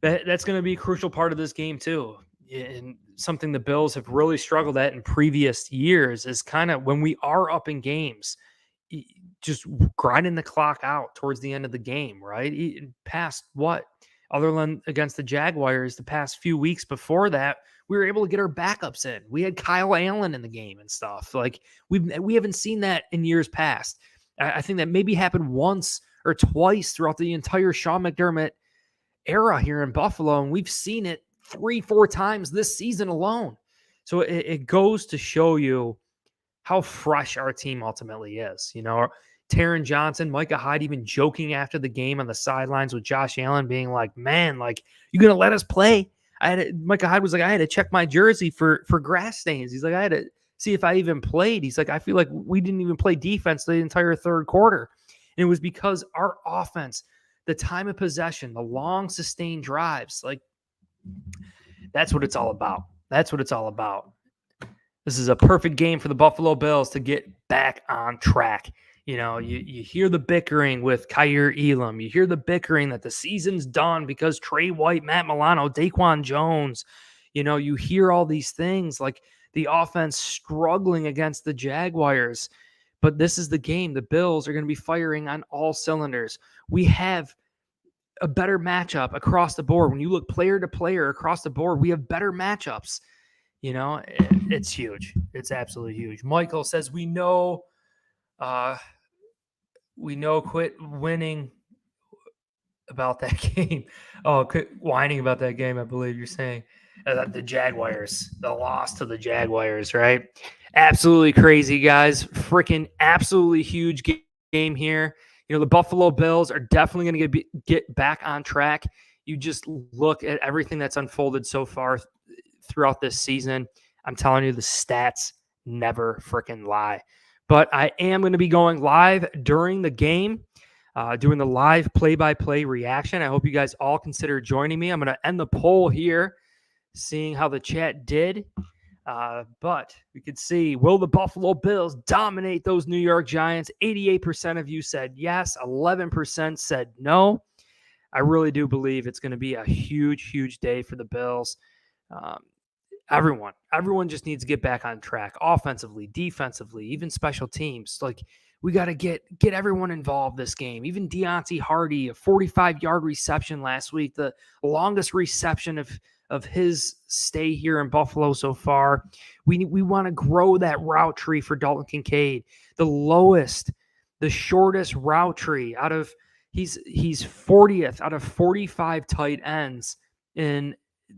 S1: that's going to be a crucial part of this game too. And something the Bills have really struggled at in previous years is kind of when we are up in games, just grinding the clock out towards the end of the game, right? Past what? Other than against the Jaguars, the past few weeks before that, we were able to get our backups in. We had Kyle Allen in the game and stuff. Like we haven't seen that in years past. I think that maybe happened once or twice throughout the entire Sean McDermott era here in Buffalo, and we've seen it 3-4 times this season alone. So it goes to show you how fresh our team ultimately is. Taron Johnson, Micah Hyde even joking after the game on the sidelines with Josh Allen being like, man, like, you going to let us play? Micah Hyde was like, I had to check my jersey for grass stains. He's like, I had to see if I even played. He's like, I feel like we didn't even play defense the entire third quarter. And it was because our offense, the time of possession, the long sustained drives, like, that's what it's all about. That's what it's all about. This is a perfect game for the Buffalo Bills to get back on track. You hear the bickering with Kyer Elam. You hear the bickering that the season's done because Trey White, Matt Milano, Daquan Jones. You hear all these things like the offense struggling against the Jaguars. But this is the game. The Bills are going to be firing on all cylinders. We have a better matchup across the board. When you look player to player across the board, we have better matchups. It's huge. It's absolutely huge. Michael says, we know quit winning about that game. Oh, quit whining about that game, I believe you're saying. The Jaguars, the loss to the Jaguars, right? Absolutely crazy, guys. Freaking absolutely huge game here. The Buffalo Bills are definitely going to get back on track. You just look at everything that's unfolded so far throughout this season. I'm telling you, the stats never freaking lie. But I am going to be going live during the game, doing the live play-by-play reaction. I hope you guys all consider joining me. I'm going to end the poll here, seeing how the chat did. But we could see, will the Buffalo Bills dominate those New York Giants? 88% of you said yes. 11% said no. I really do believe it's going to be a huge, huge day for the Bills. Everyone just needs to get back on track, offensively, defensively, even special teams. Like, we got to get everyone involved this game. Even Deontay Hardy, a 45-yard reception last week, the longest reception of his stay here in Buffalo so far. We want to grow that route tree for Dalton Kincaid. The shortest route tree he's 40th out of 45 tight ends in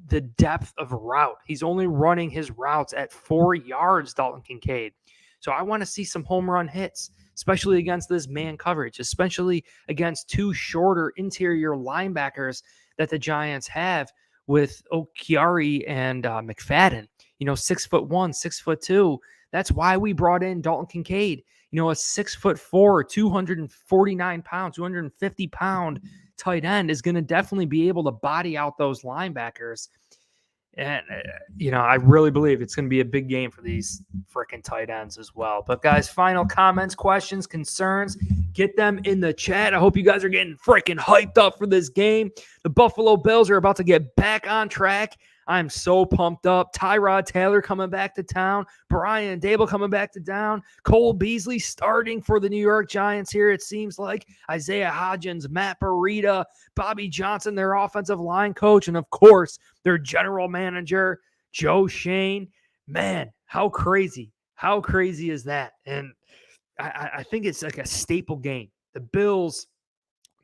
S1: the depth of route. He's only running his routes at 4 yards, Dalton Kincaid. So I want to see some home run hits, especially against this man coverage, especially against two shorter interior linebackers that the Giants have with Okiari and McFadden. 6'1", 6'2". That's why we brought in Dalton Kincaid. A 6'4", 249 pounds, 250 pound tight end is going to definitely be able to body out those linebackers. And, I really believe it's going to be a big game for these freaking tight ends as well. But, guys, final comments, questions, concerns, get them in the chat. I hope you guys are getting freaking hyped up for this game. The Buffalo Bills are about to get back on track. I'm so pumped up. Tyrod Taylor coming back to town. Brian Dable coming back to town. Cole Beasley starting for the New York Giants here, it seems like. Isaiah Hodgins, Matt Breida, Bobby Johnson, their offensive line coach, and, of course, their general manager, Joe Shane. Man, how crazy. How crazy is that? And I think it's like a staple game. The Bills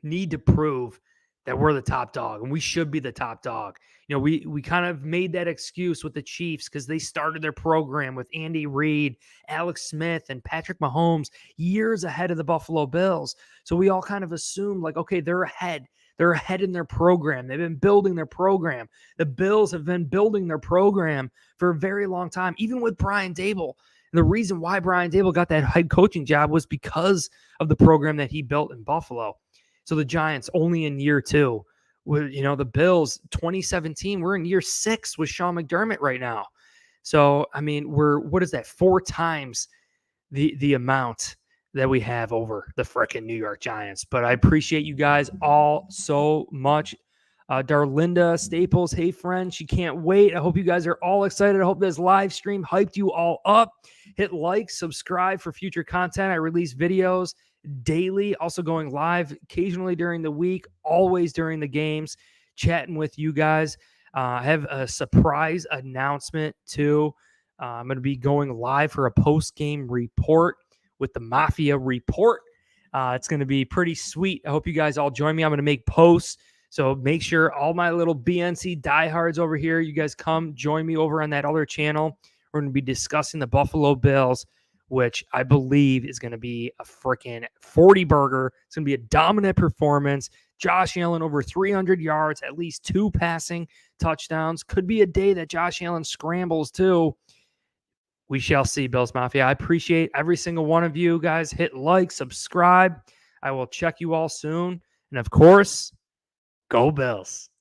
S1: need to prove that we're the top dog, and we should be the top dog. We kind of made that excuse with the Chiefs because they started their program with Andy Reid, Alex Smith, and Patrick Mahomes years ahead of the Buffalo Bills. So we all kind of assumed, like, okay, they're ahead. They're ahead in their program. They've been building their program. The Bills have been building their program for a very long time, even with Brian Dable. And the reason why Brian Dable got that head coaching job was because of the program that he built in Buffalo. So the Giants only in year 2. The Bills, 2017, we're in year 6 with Sean McDermott right now. So, I mean, what is that? 4 times the amount that we have over the frickin' New York Giants. But I appreciate you guys all so much. Darlinda Staples, hey friend, she can't wait. I hope you guys are all excited. I hope this live stream hyped you all up. Hit like, subscribe for future content. I release videos daily, also going live occasionally during the week, always during the games, chatting with you guys. I have a surprise announcement too. I'm going to be going live for a post-game report with the Mafia report. It's going to be pretty sweet. I hope you guys all join me. I'm going to make posts So make sure all my little BNC diehards over here, you guys come join me over on that other channel. We're going to be discussing the Buffalo Bills, which I believe is going to be a freaking 40 burger. It's going to be a dominant performance. Josh Allen over 300 yards, at least 2 passing touchdowns. Could be a day that Josh Allen scrambles too. We shall see, Bills Mafia. I appreciate every single one of you guys. Hit like, subscribe. I will check you all soon. And of course, go Bills.